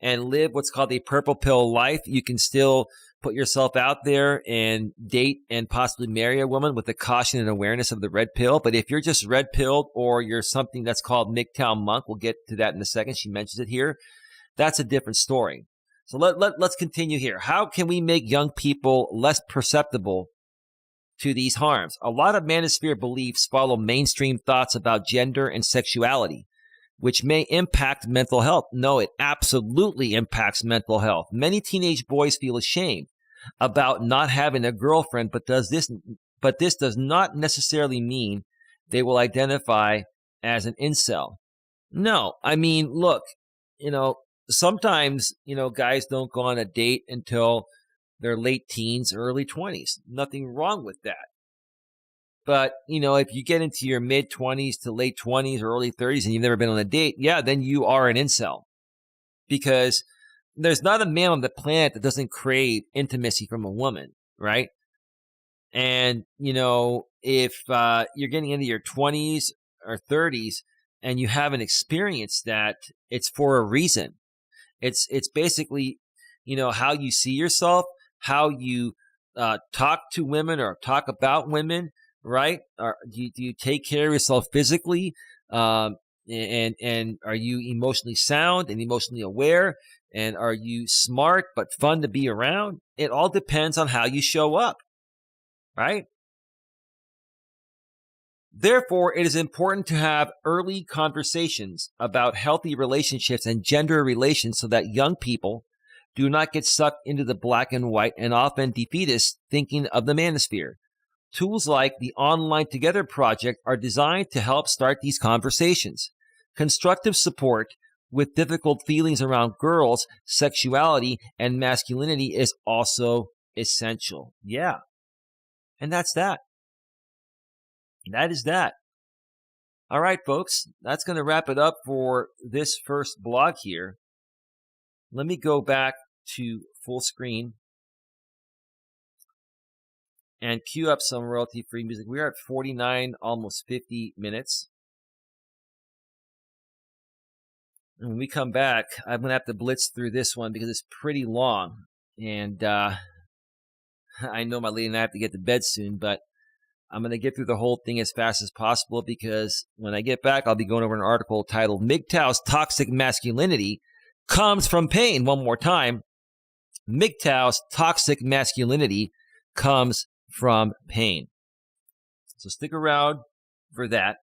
and live what's called a purple pill life. You can still put yourself out there and date and possibly marry a woman with the caution and awareness of the red pill. But if you're just red-pilled or you're something that's called MGTOW monk, we'll get to that in a second. She mentions it here. That's a different story. So let's continue here. How can we make young people less perceptible to these harms? A lot of manosphere beliefs follow mainstream thoughts about gender and sexuality, which may impact mental health. No, it absolutely impacts mental health. Many teenage boys feel ashamed about not having a girlfriend, but this does not necessarily mean they will identify as an incel. No, I mean, look, sometimes, guys don't go on a date until their late teens, early 20s. Nothing wrong with that. But, if you get into your mid 20s to late 20s or early 30s and you've never been on a date, yeah, then you are an incel. Because there's not a man on the planet that doesn't crave intimacy from a woman, right? And, if you're getting into your 20s or 30s and you haven't experienced that, it's for a reason. It's basically, how you see yourself, how you talk to women or talk about women, right? Do you take care of yourself physically? And are you emotionally sound and emotionally aware? And are you smart but fun to be around? It all depends on how you show up, right? Therefore, it is important to have early conversations about healthy relationships and gender relations so that young people do not get sucked into the black and white and often defeatist thinking of the manosphere. Tools like the Online Together project are designed to help start these conversations. Constructive support with difficult feelings around girls, sexuality, and masculinity is also essential. Yeah. And that's that. that is that. All right, folks, that's going to wrap it up for this first blog here. Let me go back to full screen and cue up some royalty-free music. We are at 49, almost 50 minutes. And when we come back, I'm going to have to blitz through this one because it's pretty long. And I know my lady and I have to get to bed soon, but I'm going to get through the whole thing as fast as possible because when I get back, I'll be going over an article titled MGTOW's Toxic Masculinity Comes from Pain. One more time. MGTOW's Toxic Masculinity Comes from Pain. So stick around for that.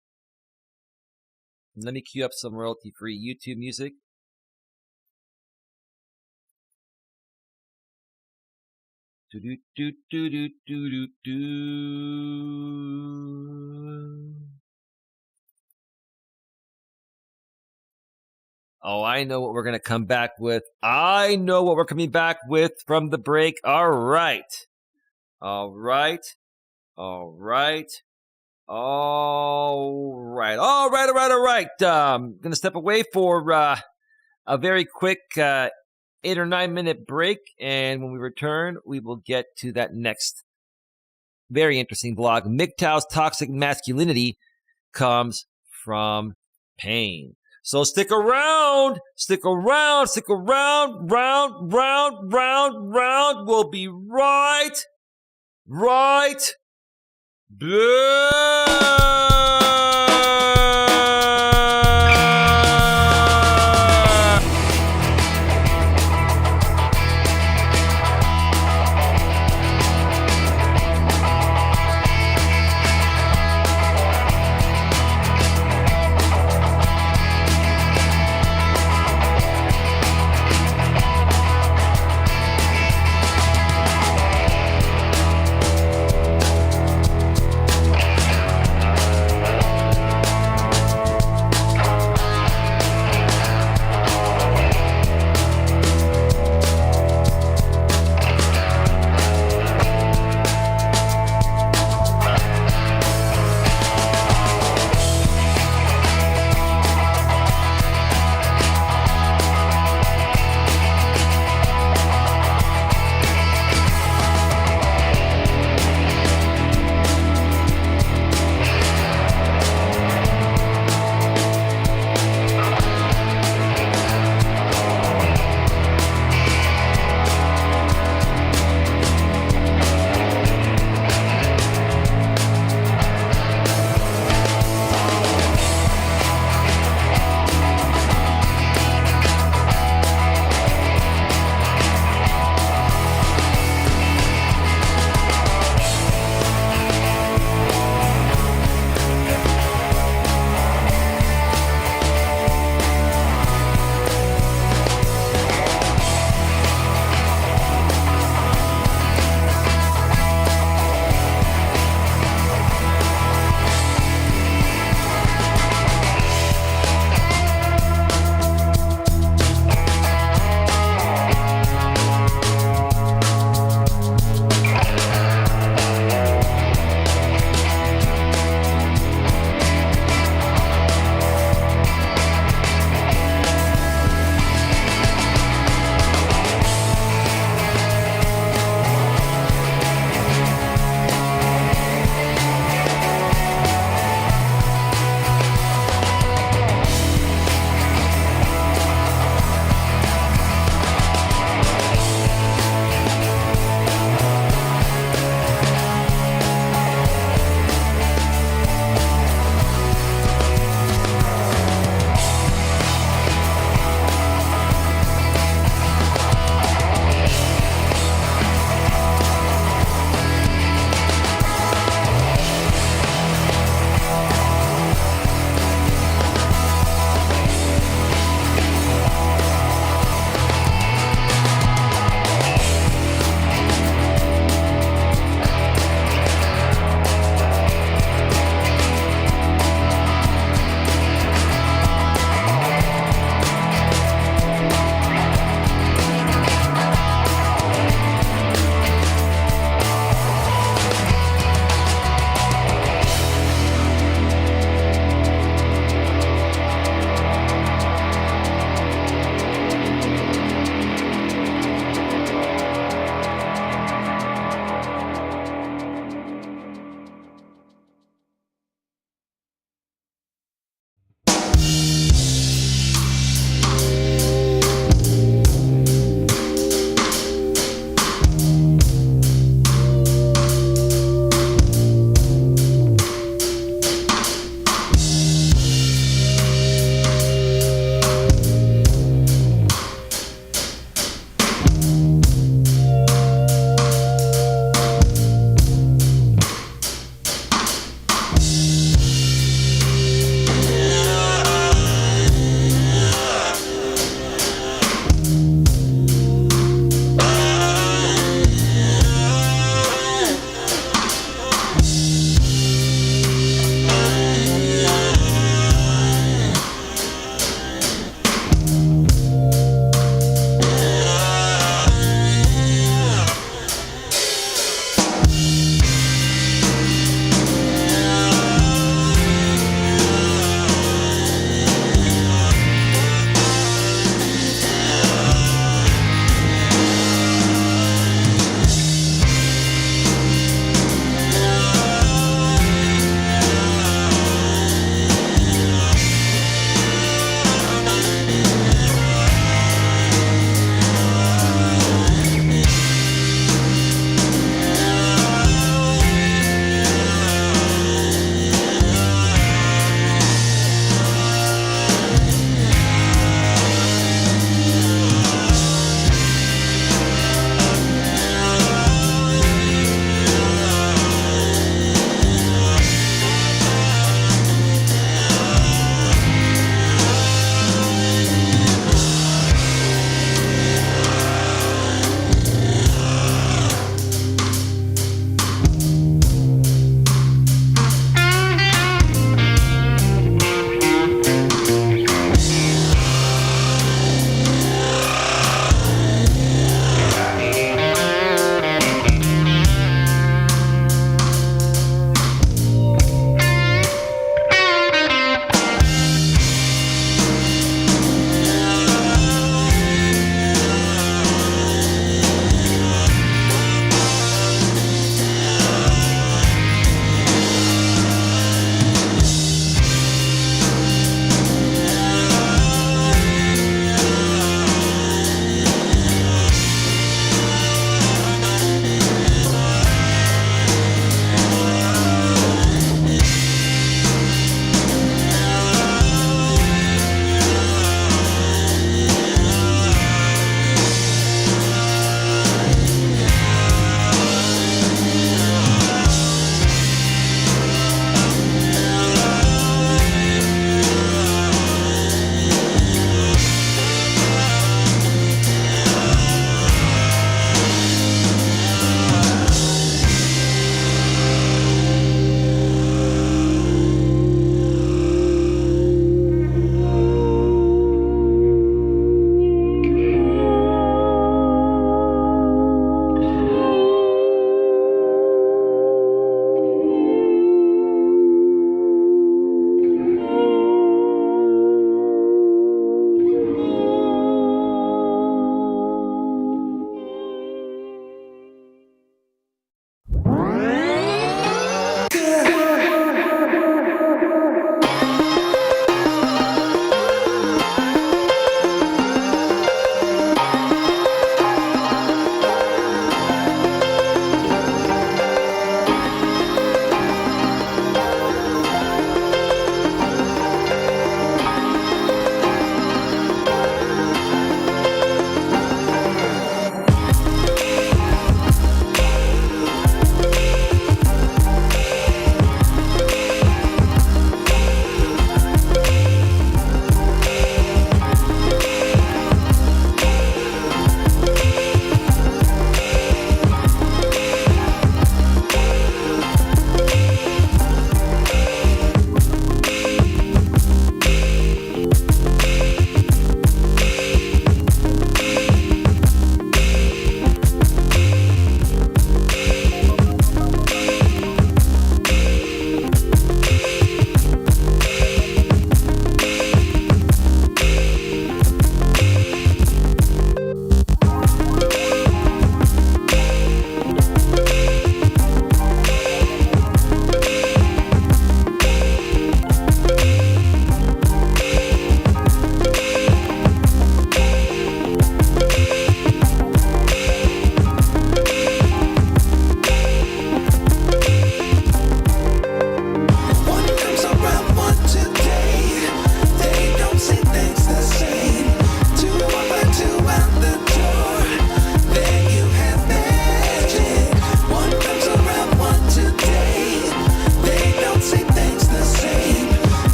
Let me cue up some royalty-free YouTube music. Oh, I know what we're going to come back with. I know what we're coming back with from the break. All right. All right. All right. All right. All right. All right. All right. I'm going to step away for a very quick 8 or 9 minute break. And when we return, we will get to that next very interesting blog. MGTOW's Toxic Masculinity Comes from Pain. So stick around, stick around, stick around, round. We'll be right back.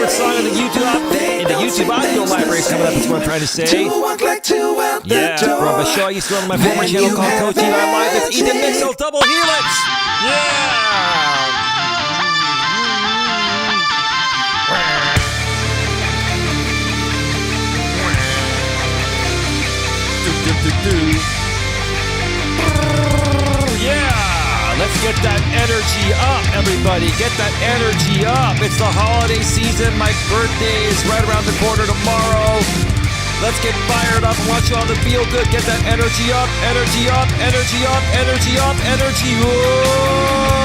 favorite song in the YouTube audio library. Coming up, that's what I'm trying to say. Yeah, from a show I used to run on my former channel called Coach Eli Live. It's Ethan Mixel's Double Helix. Yeah. Yeah, let's get that energy up, everybody. Get that energy up. It's the holiday season. My birthday is right around the corner tomorrow. Let's get fired up. I want you all to feel good. Get that energy up, energy up, energy up, energy up, energy. Whoa.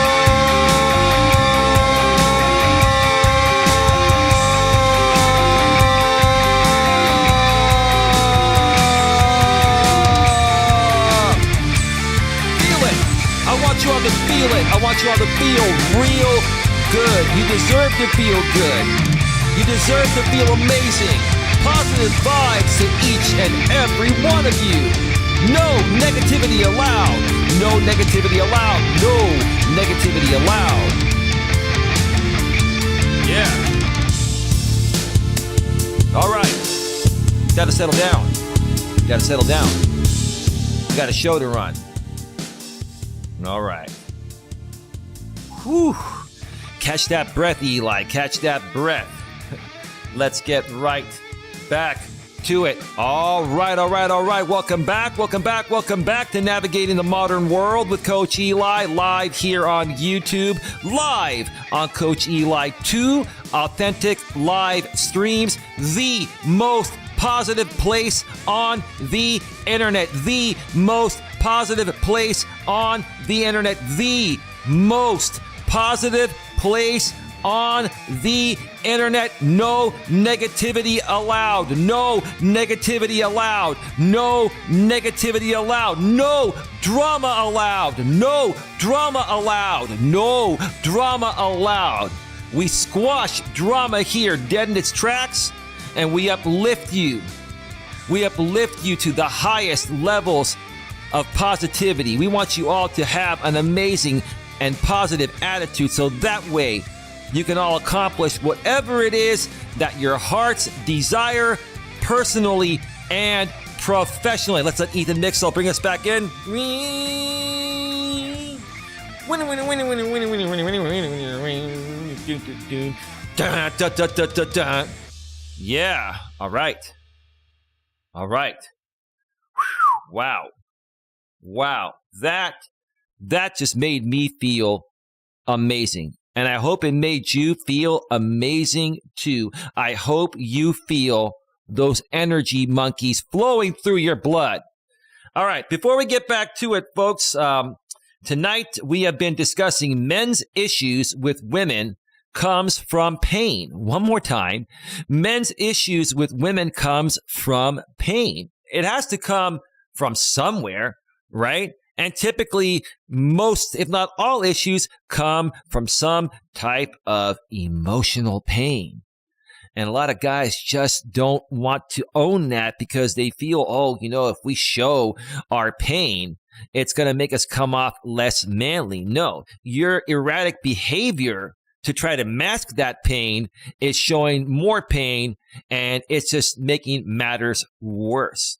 I want you all to feel it. I want you all to feel real good. You deserve to feel good. You deserve to feel amazing. Positive vibes to each and every one of you. No negativity allowed. No negativity allowed. No negativity allowed. Yeah. All right. You gotta settle down. You gotta settle down. You got a show to run. All right. Whew. Catch that breath, Eli. Catch that breath. Let's get right back to it. All right. Welcome back to Navigating the Modern World with Coach Eli, live here on YouTube, live on Coach Eli 2, authentic live streams, the most positive place on the internet, the most positive place on the internet, the most positive place on the internet. No negativity allowed. No negativity allowed. No negativity allowed. No drama allowed. No drama allowed. No drama allowed. We squash drama here dead in its tracks, and we uplift you. We uplift you to the highest levels of positivity. We want you all to have an amazing and positive attitude, so that way you can all accomplish whatever it is that your hearts desire, personally and professionally. Let's let Ethan Mixel bring us back in. Yeah. All right. Wow. That just made me feel amazing. And I hope it made you feel amazing too. I hope you feel those energy monkeys flowing through your blood. All right, before we get back to it, folks, tonight we have been discussing men's issues with women comes from pain. One more time, men's issues with women comes from pain. It has to come from somewhere, right? And typically, most, if not all issues come from some type of emotional pain. And a lot of guys just don't want to own that because they feel, if we show our pain, it's going to make us come off less manly. No, your erratic behavior to try to mask that pain is showing more pain, and it's just making matters worse.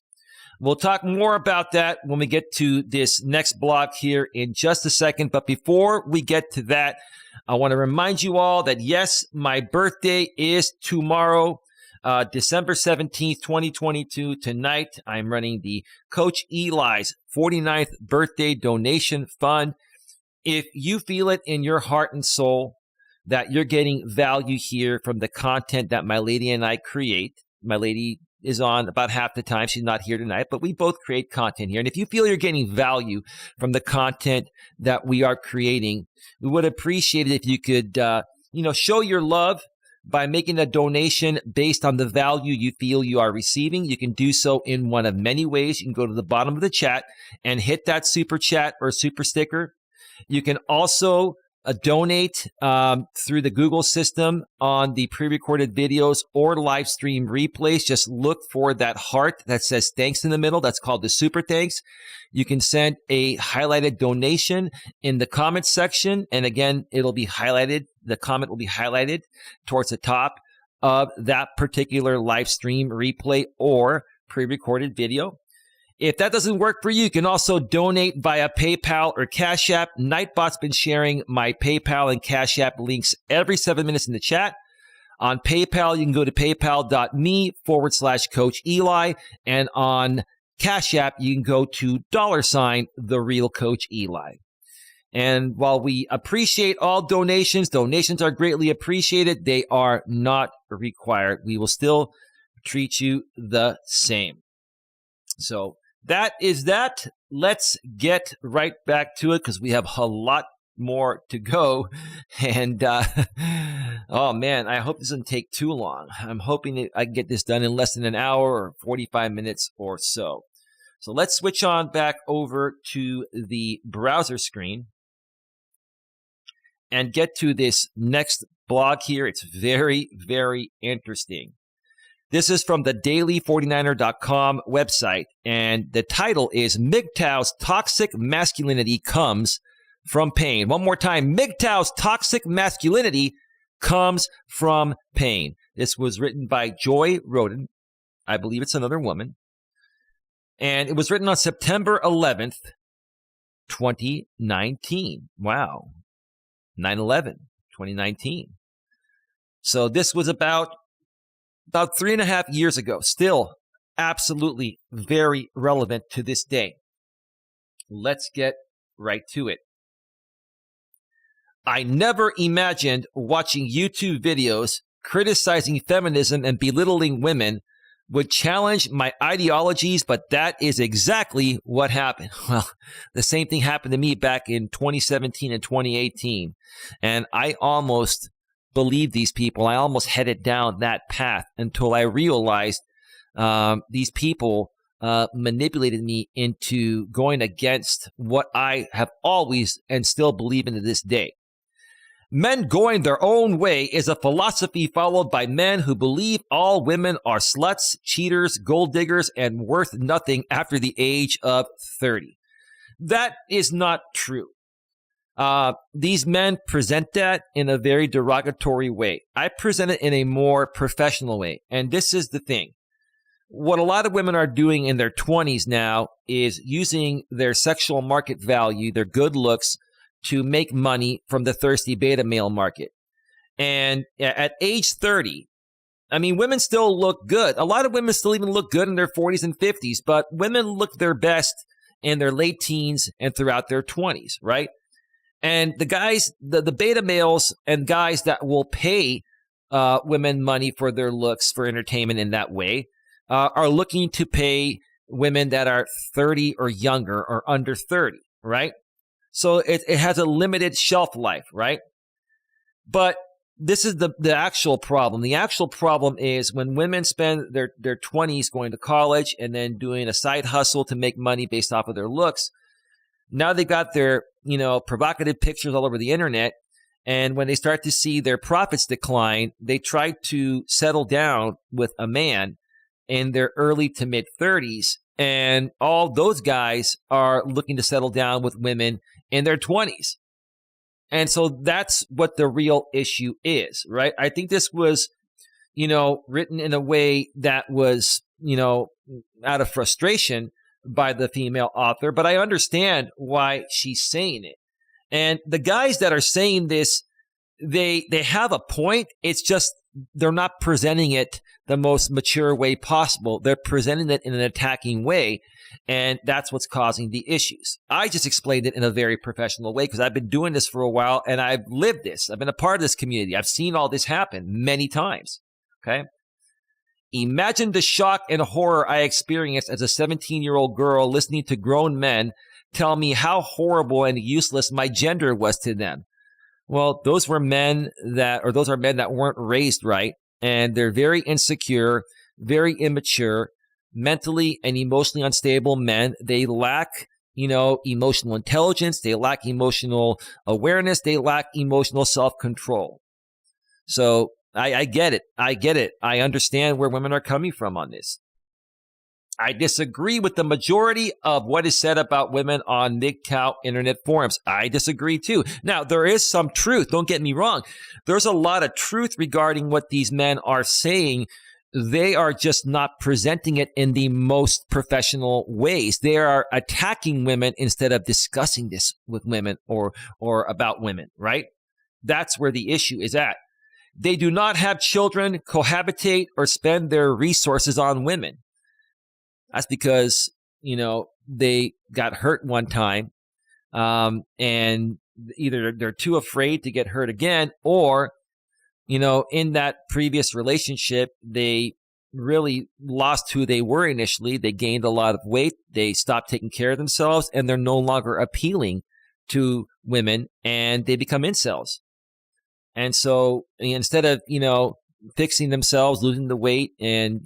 We'll talk more about that when we get to this next block here in just a second. But before we get to that, I want to remind you all that, yes, my birthday is tomorrow, December 17th, 2022. Tonight, I'm running the Coach Eli's 49th birthday donation fund. If you feel it in your heart and soul that you're getting value here from the content that my lady and I create, my lady is on about half the time. She's not here tonight, but we both create content here. And if you feel you're getting value from the content that we are creating, we would appreciate it if you could, show your love by making a donation based on the value you feel you are receiving. You can do so in one of many ways. You can go to the bottom of the chat and hit that super chat or super sticker. You can also donate through the Google system on the pre-recorded videos or live stream replays. Just look for that heart that says thanks in the middle. That's called the super thanks. You can send a highlighted donation in the comments section. And again, it'll be highlighted. The comment will be highlighted towards the top of that particular live stream replay or pre-recorded video. If that doesn't work for you, you can also donate via PayPal or Cash App. Nightbot's been sharing my PayPal and Cash App links every 7 minutes in the chat. On PayPal, you can go to paypal.me/Coach Eli. And on Cash App, you can go to $TheRealCoachEli. And while we appreciate all donations are greatly appreciated. They are not required. We will still treat you the same. So that is that. Let's get right back to it because we have a lot more to go. And, oh man, I hope this doesn't take too long. I'm hoping that I can get this done in less than an hour or 45 minutes or so. So let's switch on back over to the browser screen and get to this next blog here. It's very, very interesting. This is from the daily49er.com website, and the title is MGTOW's Toxic Masculinity Comes from Pain. One more time, MGTOW's Toxic Masculinity Comes from Pain. This was written by Joy Roden. I believe it's another woman. And it was written on September 11th, 2019. Wow. 9/11, 2019. So this was about 3.5 years ago. Still absolutely very relevant to this day. Let's get right to it. I never imagined watching YouTube videos criticizing feminism and belittling women would challenge my ideologies, but that is exactly what happened. Well, the same thing happened to me back in 2017 and 2018. And I almost believed these people. I almost headed down that path until I realized these people manipulated me into going against what I have always and still believe in to this day. Men going their own way is a philosophy followed by men who believe all women are sluts, cheaters, gold diggers, and worth nothing after the age of 30. That is not true. These men present that in a very derogatory way. I present it in a more professional way. And this is the thing. What a lot of women are doing in their 20s now is using their sexual market value, their good looks, to make money from the thirsty beta male market. And at age 30, I mean, women still look good. A lot of women still even look good in their 40s and 50s, but women look their best in their late teens and throughout their 20s, right? And the guys, the beta males and guys that will pay women money for their looks, for entertainment in that way, are looking to pay women that are 30 or younger or under 30, right? So it has a limited shelf life, right? But this is the actual problem. The actual problem is when women spend their 20s going to college and then doing a side hustle to make money based off of their looks. Now they got their, provocative pictures all over the internet. And when they start to see their profits decline, they try to settle down with a man in their early to mid 30s. And all those guys are looking to settle down with women in their 20s. And so that's what the real issue is, right? I think this was, written in a way that was, out of frustration by the female author, but I understand why she's saying it. And the guys that are saying this, they have a point. It's just they're not presenting it the most mature way possible. They're presenting it in an attacking way, and that's what's causing the issues. I just explained it in a very professional way because I've been doing this for a while, and I've lived this. I've been a part of this community. I've seen all this happen many times, okay? Imagine the shock and horror I experienced as a 17-year-old girl listening to grown men tell me how horrible and useless my gender was to them. Well, those are men that weren't raised right, and they're very insecure, very immature, mentally and emotionally unstable men. They lack, emotional intelligence. They lack emotional awareness. They lack emotional self-control. So I get it. I understand where women are coming from on this. I disagree with the majority of what is said about women on MGTOW internet forums. I disagree too. Now, there is some truth. Don't get me wrong. There's a lot of truth regarding what these men are saying. They are just not presenting it in the most professional ways. They are attacking women instead of discussing this with women or about women, right? That's where the issue is at. They do not have children, cohabitate, or spend their resources on women. That's because, they got hurt one time, and either they're too afraid to get hurt again, or, in that previous relationship, they really lost who they were initially. They gained a lot of weight. They stopped taking care of themselves, and they're no longer appealing to women, and they become incels. And so instead of, fixing themselves, losing the weight, and,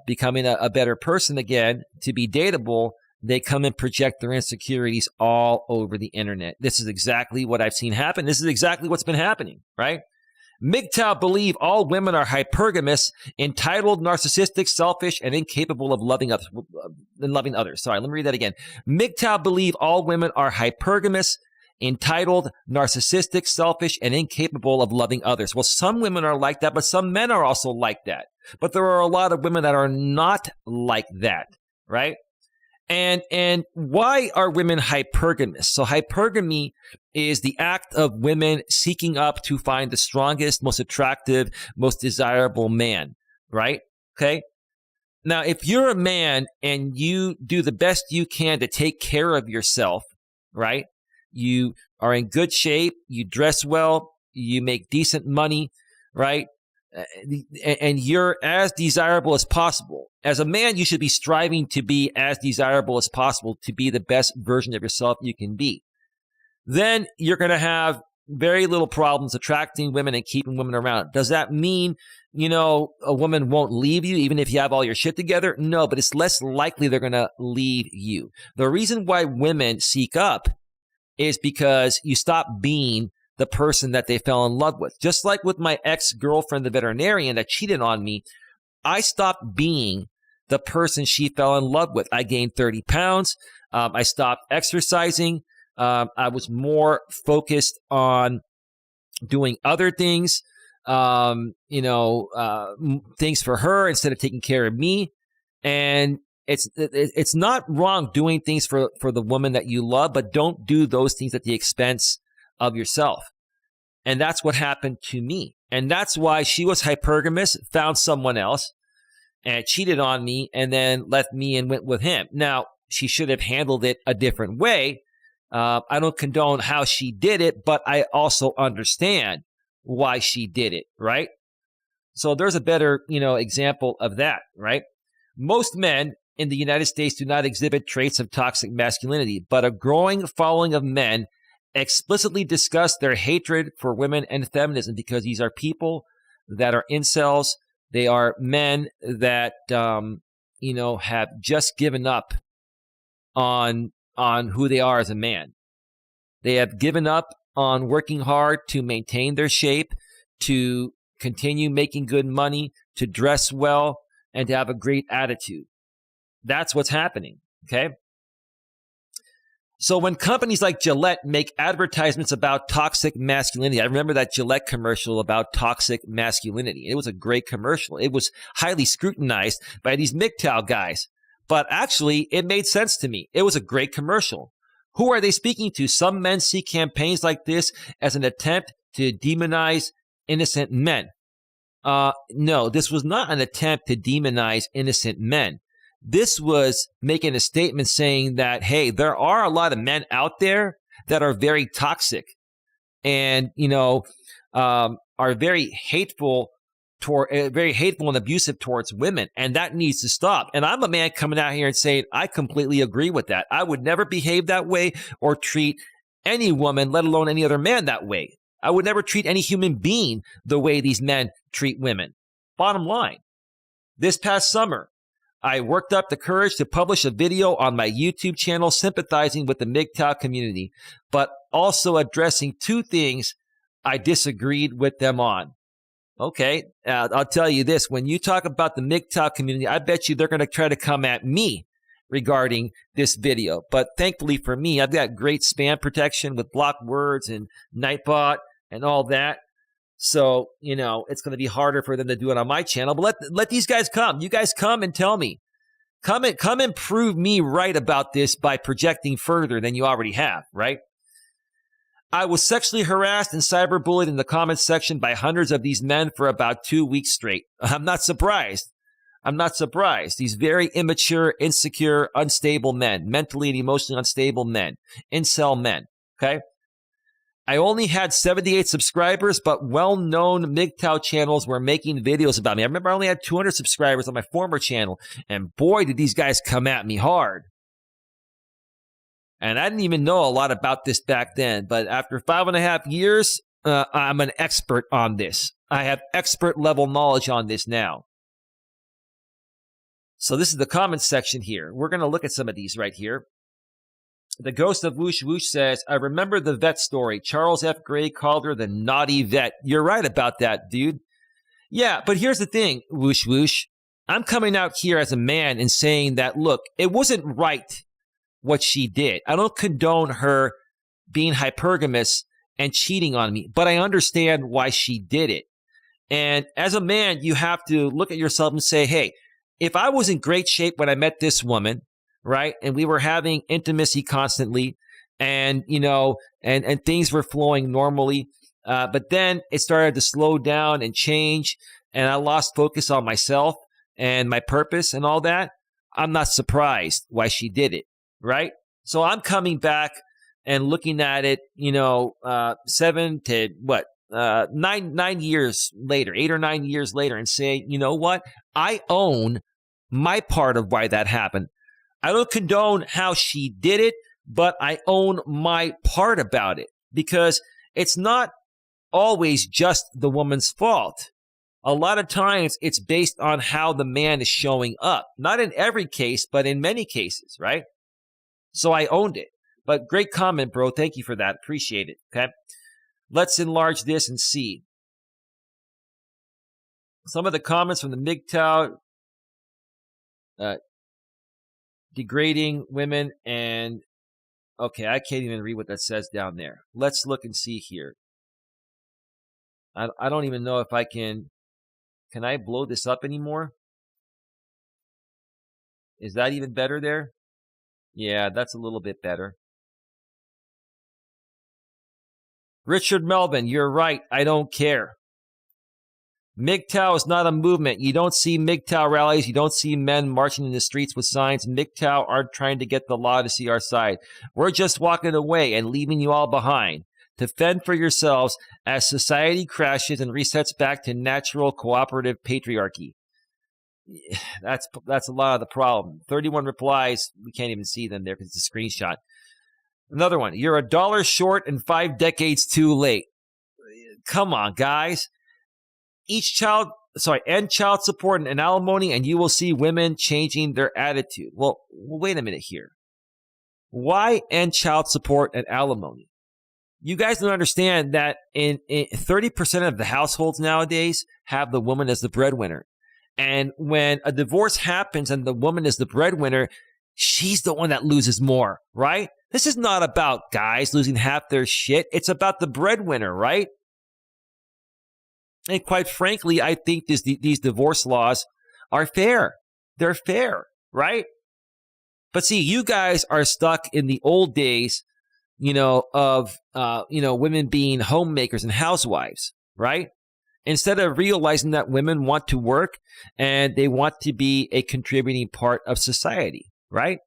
becoming a better person again to be dateable, they come and project their insecurities all over the internet. This is exactly what I've seen happen. This is exactly what's been happening, right? MGTOW believe all women are hypergamous, entitled, narcissistic, selfish, and incapable of loving others. Sorry, let me read that again. MGTOW believe all women are hypergamous, entitled, narcissistic, selfish, and incapable of loving others. Well, some women are like that, but some men are also like that. But there are a lot of women that are not like that, right? And why are women hypergamous? So hypergamy is the act of women seeking up to find the strongest, most attractive, most desirable man, right? Okay. Now, if you're a man and you do the best you can to take care of yourself, right? You are in good shape, you dress well, you make decent money, right? And you're as desirable as possible. As a man, you should be striving to be as desirable as possible, to be the best version of yourself you can be. Then you're going to have very little problems attracting women and keeping women around. Does that mean, a woman won't leave you even if you have all your shit together? No, but it's less likely they're going to leave you. The reason why women seek up is because you stop being the person that they fell in love with. Just like with my ex-girlfriend, the veterinarian that cheated on me, I stopped being the person she fell in love with. I gained 30 pounds. I stopped exercising. I was more focused on doing other things, things for her instead of taking care of me. And it's not wrong doing things for the woman that you love, but don't do those things at the expense of yourself. And that's what happened to me. And that's why she was hypergamous, found someone else, and cheated on me, and then left me and went with him. Now, she should have handled it a different way. I don't condone how she did it, but I also understand why she did it, right? So there's a better, example of that, right? Most men in the United States do not exhibit traits of toxic masculinity, but a growing following of men explicitly discuss their hatred for women and feminism, because these are people that are incels. They are men that, have just given up on who they are as a man. They have given up on working hard to maintain their shape, to continue making good money, to dress well, and to have a great attitude. That's what's happening, okay? So when companies like Gillette make advertisements about toxic masculinity, I remember that Gillette commercial about toxic masculinity. It was a great commercial. It was highly scrutinized by these MGTOW guys, but actually it made sense to me. It was a great commercial. Who are they speaking to? Some men see campaigns like this as an attempt to demonize innocent men. No, this was not an attempt to demonize innocent men. This was making a statement saying that, hey, there are a lot of men out there that are very toxic and, are very hateful and abusive towards women. And that needs to stop. And I'm a man coming out here and saying, I completely agree with that. I would never behave that way or treat any woman, let alone any other man, that way. I would never treat any human being the way these men treat women. Bottom line, this past summer, I worked up the courage to publish a video on my YouTube channel sympathizing with the MGTOW community, but also addressing two things I disagreed with them on. Okay, I'll tell you this. When you talk about the MGTOW community, I bet you they're going to try to come at me regarding this video. But thankfully for me, I've got great spam protection with blocked words and Nightbot and all that. So, it's going to be harder for them to do it on my channel. But let these guys come. You guys come and tell me. Come and prove me right about this by projecting further than you already have, right? I was sexually harassed and cyberbullied in the comments section by hundreds of these men for about 2 weeks straight. I'm not surprised. These very immature, insecure, unstable men, mentally and emotionally unstable men, incel men, okay? I only had 78 subscribers, but well-known MGTOW channels were making videos about me. I remember I only had 200 subscribers on my former channel, and boy, did these guys come at me hard. And I didn't even know a lot about this back then, but after 5.5 years, I'm an expert on this. I have expert level knowledge on this now. So this is the comments section here. We're going to look at some of these right here. The Ghost of Whoosh Whoosh says, I remember the vet story. Charles F. Gray called her the naughty vet. You're right about that, dude. Yeah, but here's the thing, Whoosh Whoosh. I'm coming out here as a man and saying that, look, it wasn't right what she did. I don't condone her being hypergamous and cheating on me, but I understand why she did it. And as a man, you have to look at yourself and say, hey, if I was in great shape when I met this woman, right, and we were having intimacy constantly, and, and things were flowing normally, but then it started to slow down and change, and I lost focus on myself and my purpose and all that, I'm not surprised why she did it. Right? So I'm coming back and looking at it, 9 years later, 8 or 9 years later, and saying, you know what? I own my part of why that happened. I don't condone how she did it, but I own my part about it because it's not always just the woman's fault. A lot of times it's based on how the man is showing up. Not in every case, but in many cases, right? So I owned it. But great comment, bro. Thank you for that. Appreciate it. Okay. Let's enlarge this and see. Some of the comments from the MGTOW degrading women and okay, I can't even read what that says down there. Let's look and see here. I don't even know if I can I blow this up anymore? Is that even better there? Yeah, that's a little bit better. Richard Melvin, you're right. I don't care. MGTOW is not a movement. You don't see MGTOW rallies. You don't see men marching in the streets with signs. MGTOW aren't trying to get the law to see our side. We're just walking away and leaving you all behind to fend for yourselves as society crashes and resets back to natural cooperative patriarchy. That's a lot of the problem. 31 replies. We can't even see them there because it's a screenshot. Another one. You're $1 short and 5 decades too late. Come on, guys. End child support and alimony, and you will see women changing their attitude. Well, wait a minute here. Why end child support and alimony? You guys don't understand that in 30% of the households nowadays have the woman as the breadwinner. And when a divorce happens and the woman is the breadwinner, she's the one that loses more, right? This is not about guys losing half their shit. It's about the breadwinner, right? And quite frankly, I think these divorce laws are fair. They're fair, right? But see, you guys are stuck in the old days, of women being homemakers and housewives, right? Instead of realizing that women want to work and they want to be a contributing part of society, right?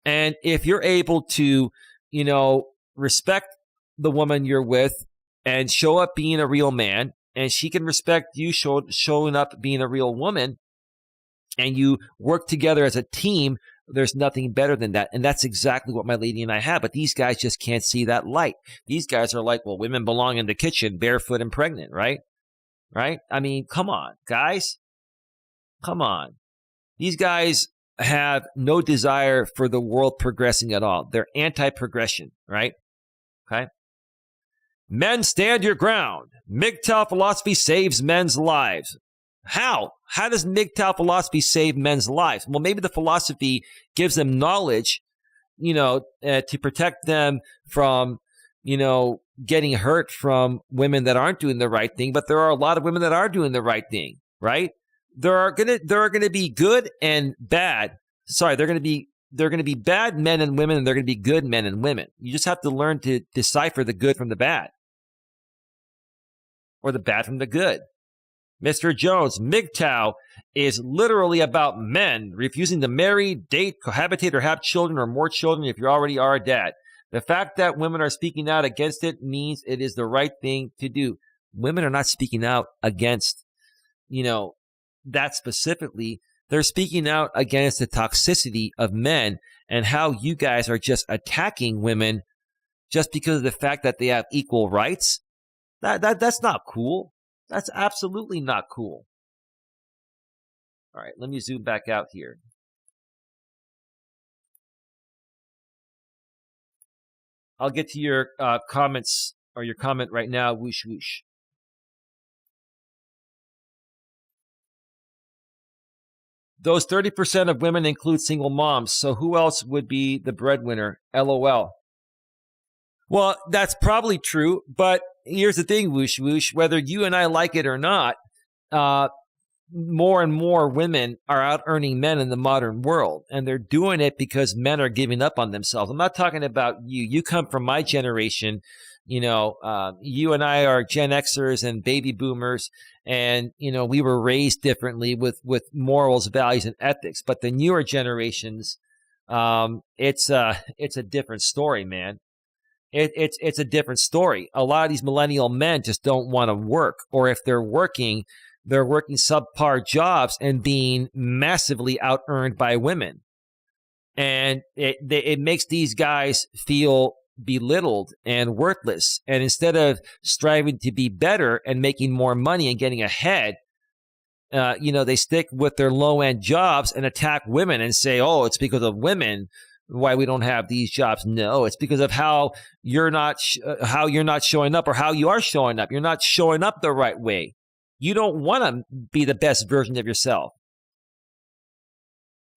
And if you're able to, respect the woman you're with and show up being a real man, and she can respect you showing up being a real woman, and you work together as a team, there's nothing better than that. And that's exactly what my lady and I have. But these guys just can't see that light. These guys are like, well, women belong in the kitchen, barefoot and pregnant, right? Right? I mean, come on, guys. Come on. These guys have no desire for the world progressing at all. They're anti-progression, right? Okay? Men, stand your ground. MGTOW philosophy saves men's lives. How? How does MGTOW philosophy save men's lives? Well, maybe the philosophy gives them knowledge, to protect them from, getting hurt from women that aren't doing the right thing. But there are a lot of women that are doing the right thing, right? There are gonna be good and bad. Sorry, they're gonna be bad men and women, and they're gonna be good men and women. You just have to learn to decipher the good from the bad, or the bad from the good. Mr. Jones, MGTOW is literally about men refusing to marry, date, cohabitate, or have children or more children if you already are a dad. The fact that women are speaking out against it means it is the right thing to do. Women are not speaking out against, that specifically. They're speaking out against the toxicity of men and how you guys are just attacking women just because of the fact that they have equal rights. That's not cool. That's absolutely not cool. All right, let me zoom back out here. I'll get to your comments, or your comment right now, whoosh whoosh. Those 30% of women include single moms, so who else would be the breadwinner? LOL. Well, that's probably true, but here's the thing, whoosh whoosh, whether you and I like it or not, more and more women are out earning men in the modern world, and they're doing it because men are giving up on themselves. I'm not talking about you. You come from my generation. You and I are Gen Xers and baby boomers, and, we were raised differently with morals, values, and ethics. But the newer generations, it's a different story, man. It's a different story. A lot of these millennial men just don't want to work, or if they're working subpar jobs and being massively out-earned by women. And it makes these guys feel belittled and worthless. And instead of striving to be better and making more money and getting ahead, they stick with their low-end jobs and attack women and say, oh, it's because of women why we don't have these jobs. No, it's because of how you're not showing up, or how you are showing up. You're not showing up the right way. You don't want to be the best version of yourself.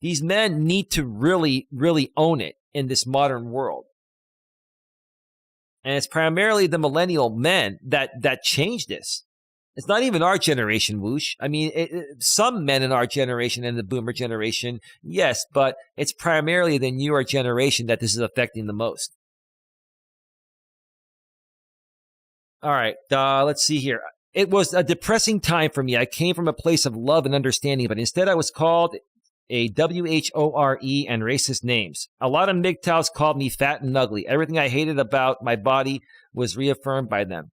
These men need to really, really own it in this modern world. And it's primarily the millennial men that change this. It's not even our generation, whoosh. I mean, some men in our generation and the boomer generation, yes, but it's primarily the newer generation that this is affecting the most. All right, let's see here. It was a depressing time for me. I came from a place of love and understanding, but instead I was called a WHORE and racist names. A lot of MGTOWs called me fat and ugly. Everything I hated about my body was reaffirmed by them.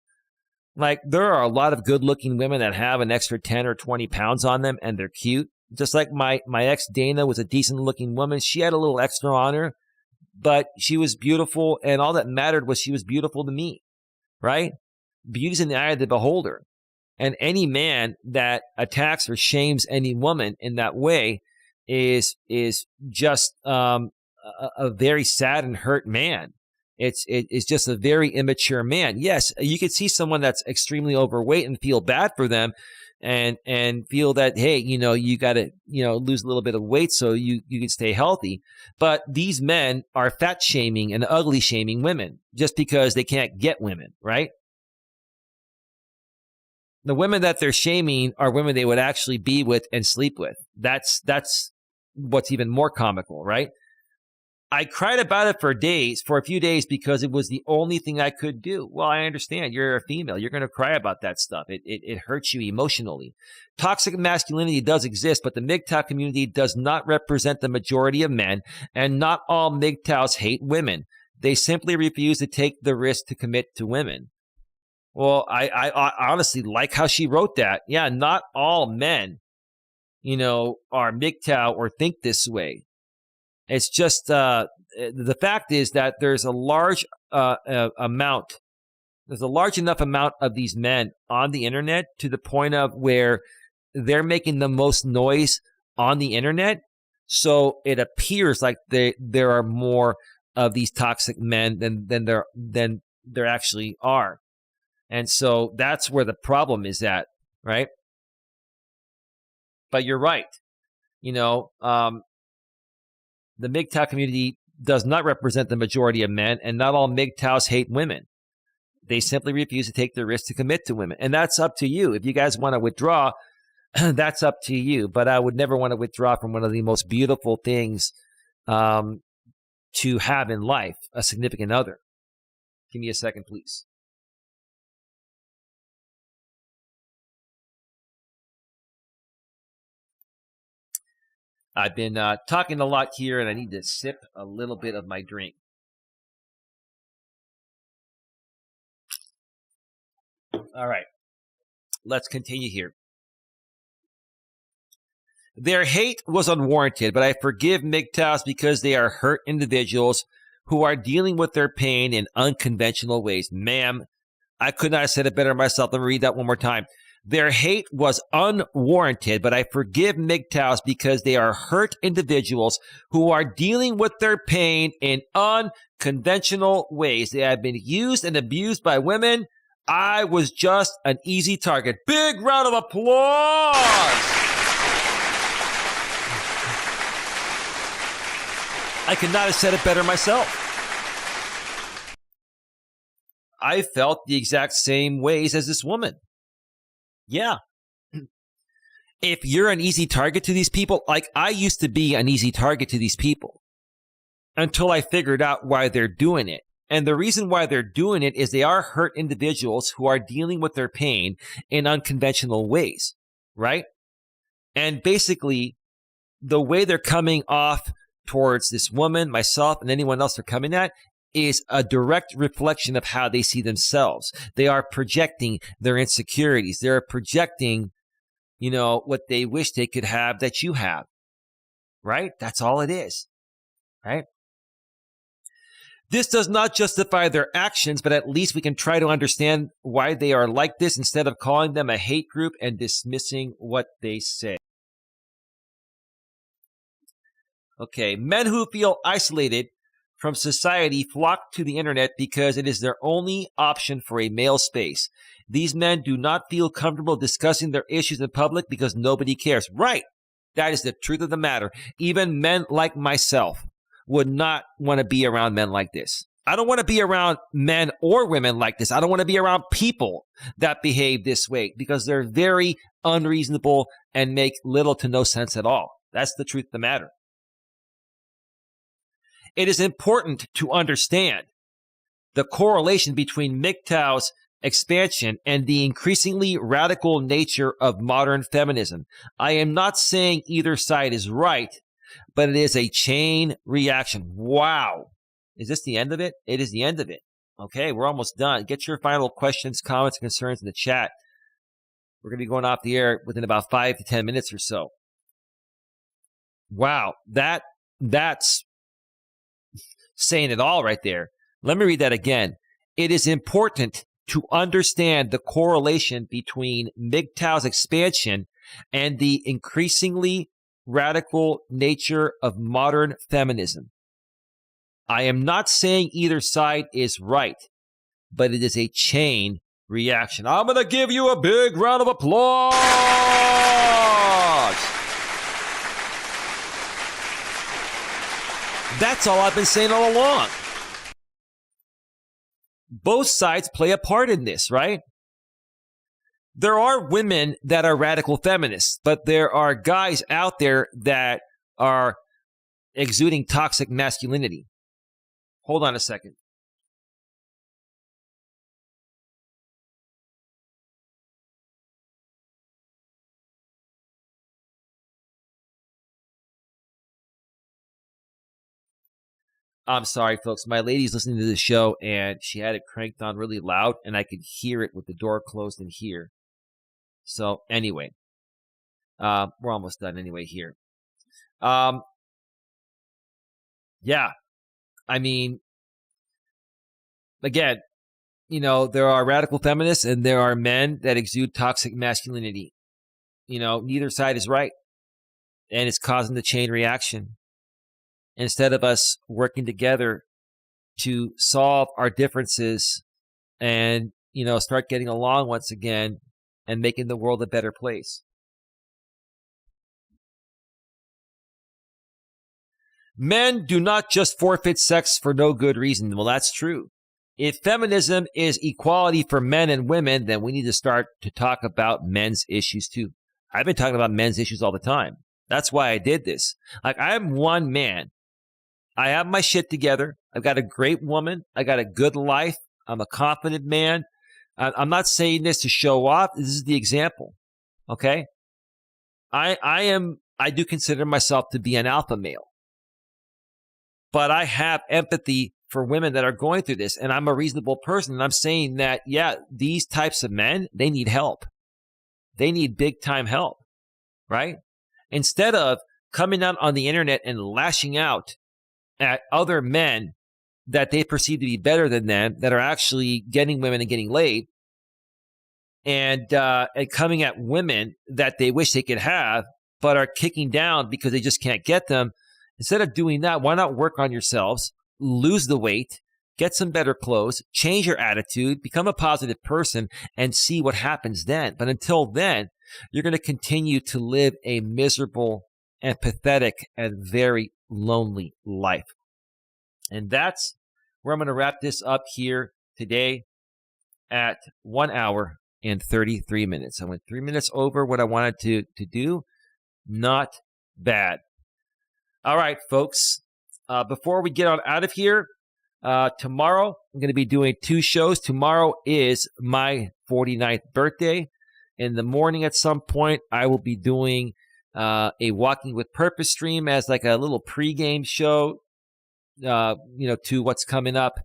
Like, there are a lot of good-looking women that have an extra 10 or 20 pounds on them, and they're cute. Just like my ex, Dana, was a decent-looking woman. She had a little extra on her, but she was beautiful, and all that mattered was she was beautiful to me, right? Beauty's in the eye of the beholder. And any man that attacks or shames any woman in that way is just a very sad and hurt man. It's just a very immature man. Yes, you could see someone that's extremely overweight and feel bad for them, and feel that, hey, you got to lose a little bit of weight so you can stay healthy. But these men are fat shaming and ugly shaming women just because they can't get women, right? The women that they're shaming are women they would actually be with and sleep with. That's what's even more comical, right? I cried about it for a few days, because it was the only thing I could do. Well, I understand. You're a female. You're going to cry about that stuff. It hurts you emotionally. Toxic masculinity does exist, but the MGTOW community does not represent the majority of men, and not all MGTOWs hate women. They simply refuse to take the risk to commit to women. Well, I honestly like how she wrote that. Yeah, not all men, are MGTOW or think this way. It's just the fact is that there's a large enough amount of these men on the internet, to the point of where they're making the most noise on the internet. So it appears like there are more of these toxic men than there actually are. And so that's where the problem is at, right? But you're right. The MGTOW community does not represent the majority of men, and not all MGTOWs hate women. They simply refuse to take the risk to commit to women. And that's up to you. If you guys want to withdraw, that's up to you. But I would never want to withdraw from one of the most beautiful things to have in life, a significant other. Give me a second, please. I've been talking a lot here, and I need to sip a little bit of my drink. All right, let's continue here. Their hate was unwarranted, but I forgive MGTOWs because they are hurt individuals who are dealing with their pain in unconventional ways. Ma'am, I could not have said it better myself. Let me read that one more time. Their hate was unwarranted, but I forgive MGTOWs because they are hurt individuals who are dealing with their pain in unconventional ways. They have been used and abused by women. I was just an easy target. Big round of applause. I could not have said it better myself. I felt the exact same ways as this woman. Yeah. If you're an easy target to these people, like I used to be an easy target to these people until I figured out why they're doing it. And the reason why they're doing it is they are hurt individuals who are dealing with their pain in unconventional ways, right? And basically, the way they're coming off towards this woman, myself, and anyone else they're coming at is a direct reflection of how they see themselves. They are projecting their insecurities. They're projecting, what they wish they could have that you have, right? That's all it is, right? This does not justify their actions, but at least we can try to understand why they are like this instead of calling them a hate group and dismissing what they say. Okay, men who feel isolated from society flock to the internet because it is their only option for a male space. These men do not feel comfortable discussing their issues in public because nobody cares. Right. That is the truth of the matter. Even men like myself would not want to be around men like this. I don't want to be around men or women like this. I don't want to be around people that behave this way because they're very unreasonable and make little to no sense at all. That's the truth of the matter. It is important to understand the correlation between MGTOW's expansion and the increasingly radical nature of modern feminism. I am not saying either side is right, but it is a chain reaction. Wow. Is this the end of it? It is the end of it. Okay, we're almost done. Get your final questions, comments, and concerns in the chat. We're going to be going off the air within about 5 to 10 minutes or so. Wow, that's saying it all right there. Let me read that again. It is important to understand the correlation between MGTOW's expansion and the increasingly radical nature of modern feminism. I am not saying either side is right, but it is a chain reaction. I'm going to give you a big round of applause. That's all I've been saying all along. Both sides play a part in this, right? There are women that are radical feminists, but there are guys out there that are exuding toxic masculinity. Hold on a second. I'm sorry, folks. My lady's listening to the show, and she had it cranked on really loud, and I could hear it with the door closed in here. So, anyway, we're almost done anyway here. Yeah, I mean, again, there are radical feminists, and there are men that exude toxic masculinity. Neither side is right, and it's causing the chain reaction. Instead of us working together to solve our differences and, start getting along once again and making the world a better place. Men do not just forfeit sex for no good reason. Well, that's true. If feminism is equality for men and women, then we need to start to talk about men's issues too. I've been talking about men's issues all the time. That's why I did this. Like, I'm one man. I have my shit together. I've got a great woman. I got a good life. I'm a confident man. I'm not saying this to show off. This is the example. Okay? I do consider myself to be an alpha male. But I have empathy for women that are going through this, and I'm a reasonable person. And I'm saying that, yeah, these types of men, they need help. They need big time help, right? Instead of coming out on the internet and lashing out at other men that they perceive to be better than them, that are actually getting women and getting laid, and coming at women that they wish they could have, but are kicking down because they just can't get them. Instead of doing that, why not work on yourselves, lose the weight, get some better clothes, change your attitude, become a positive person, and see what happens then. But until then, you're going to continue to live a miserable and pathetic and very lonely life. And that's where I'm going to wrap this up here today at 1 hour and 33 minutes. I went 3 minutes over what I wanted to do. Not bad. All right, folks. Before we get on out of here, tomorrow I'm going to be doing 2 shows. Tomorrow is my 49th birthday. In the morning at some point, I will be doing a Walking with Purpose stream as like a little pregame show, to what's coming up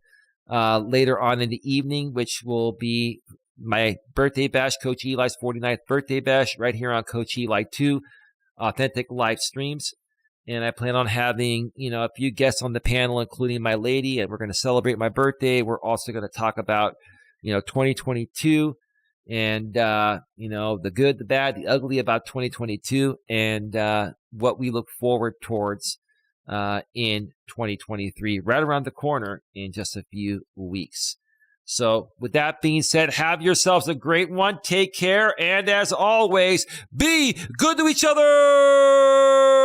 later on in the evening, which will be my birthday bash, Coach Eli's 49th birthday bash, right here on Coach Eli 2, authentic live streams. And I plan on having, a few guests on the panel, including my lady, and we're going to celebrate my birthday. We're also going to talk about, 2022 and, the good, the bad, the ugly about 2022 and what we look forward towards in 2023, right around the corner in just a few weeks. So with that being said, have yourselves a great one. Take care. And as always, be good to each other.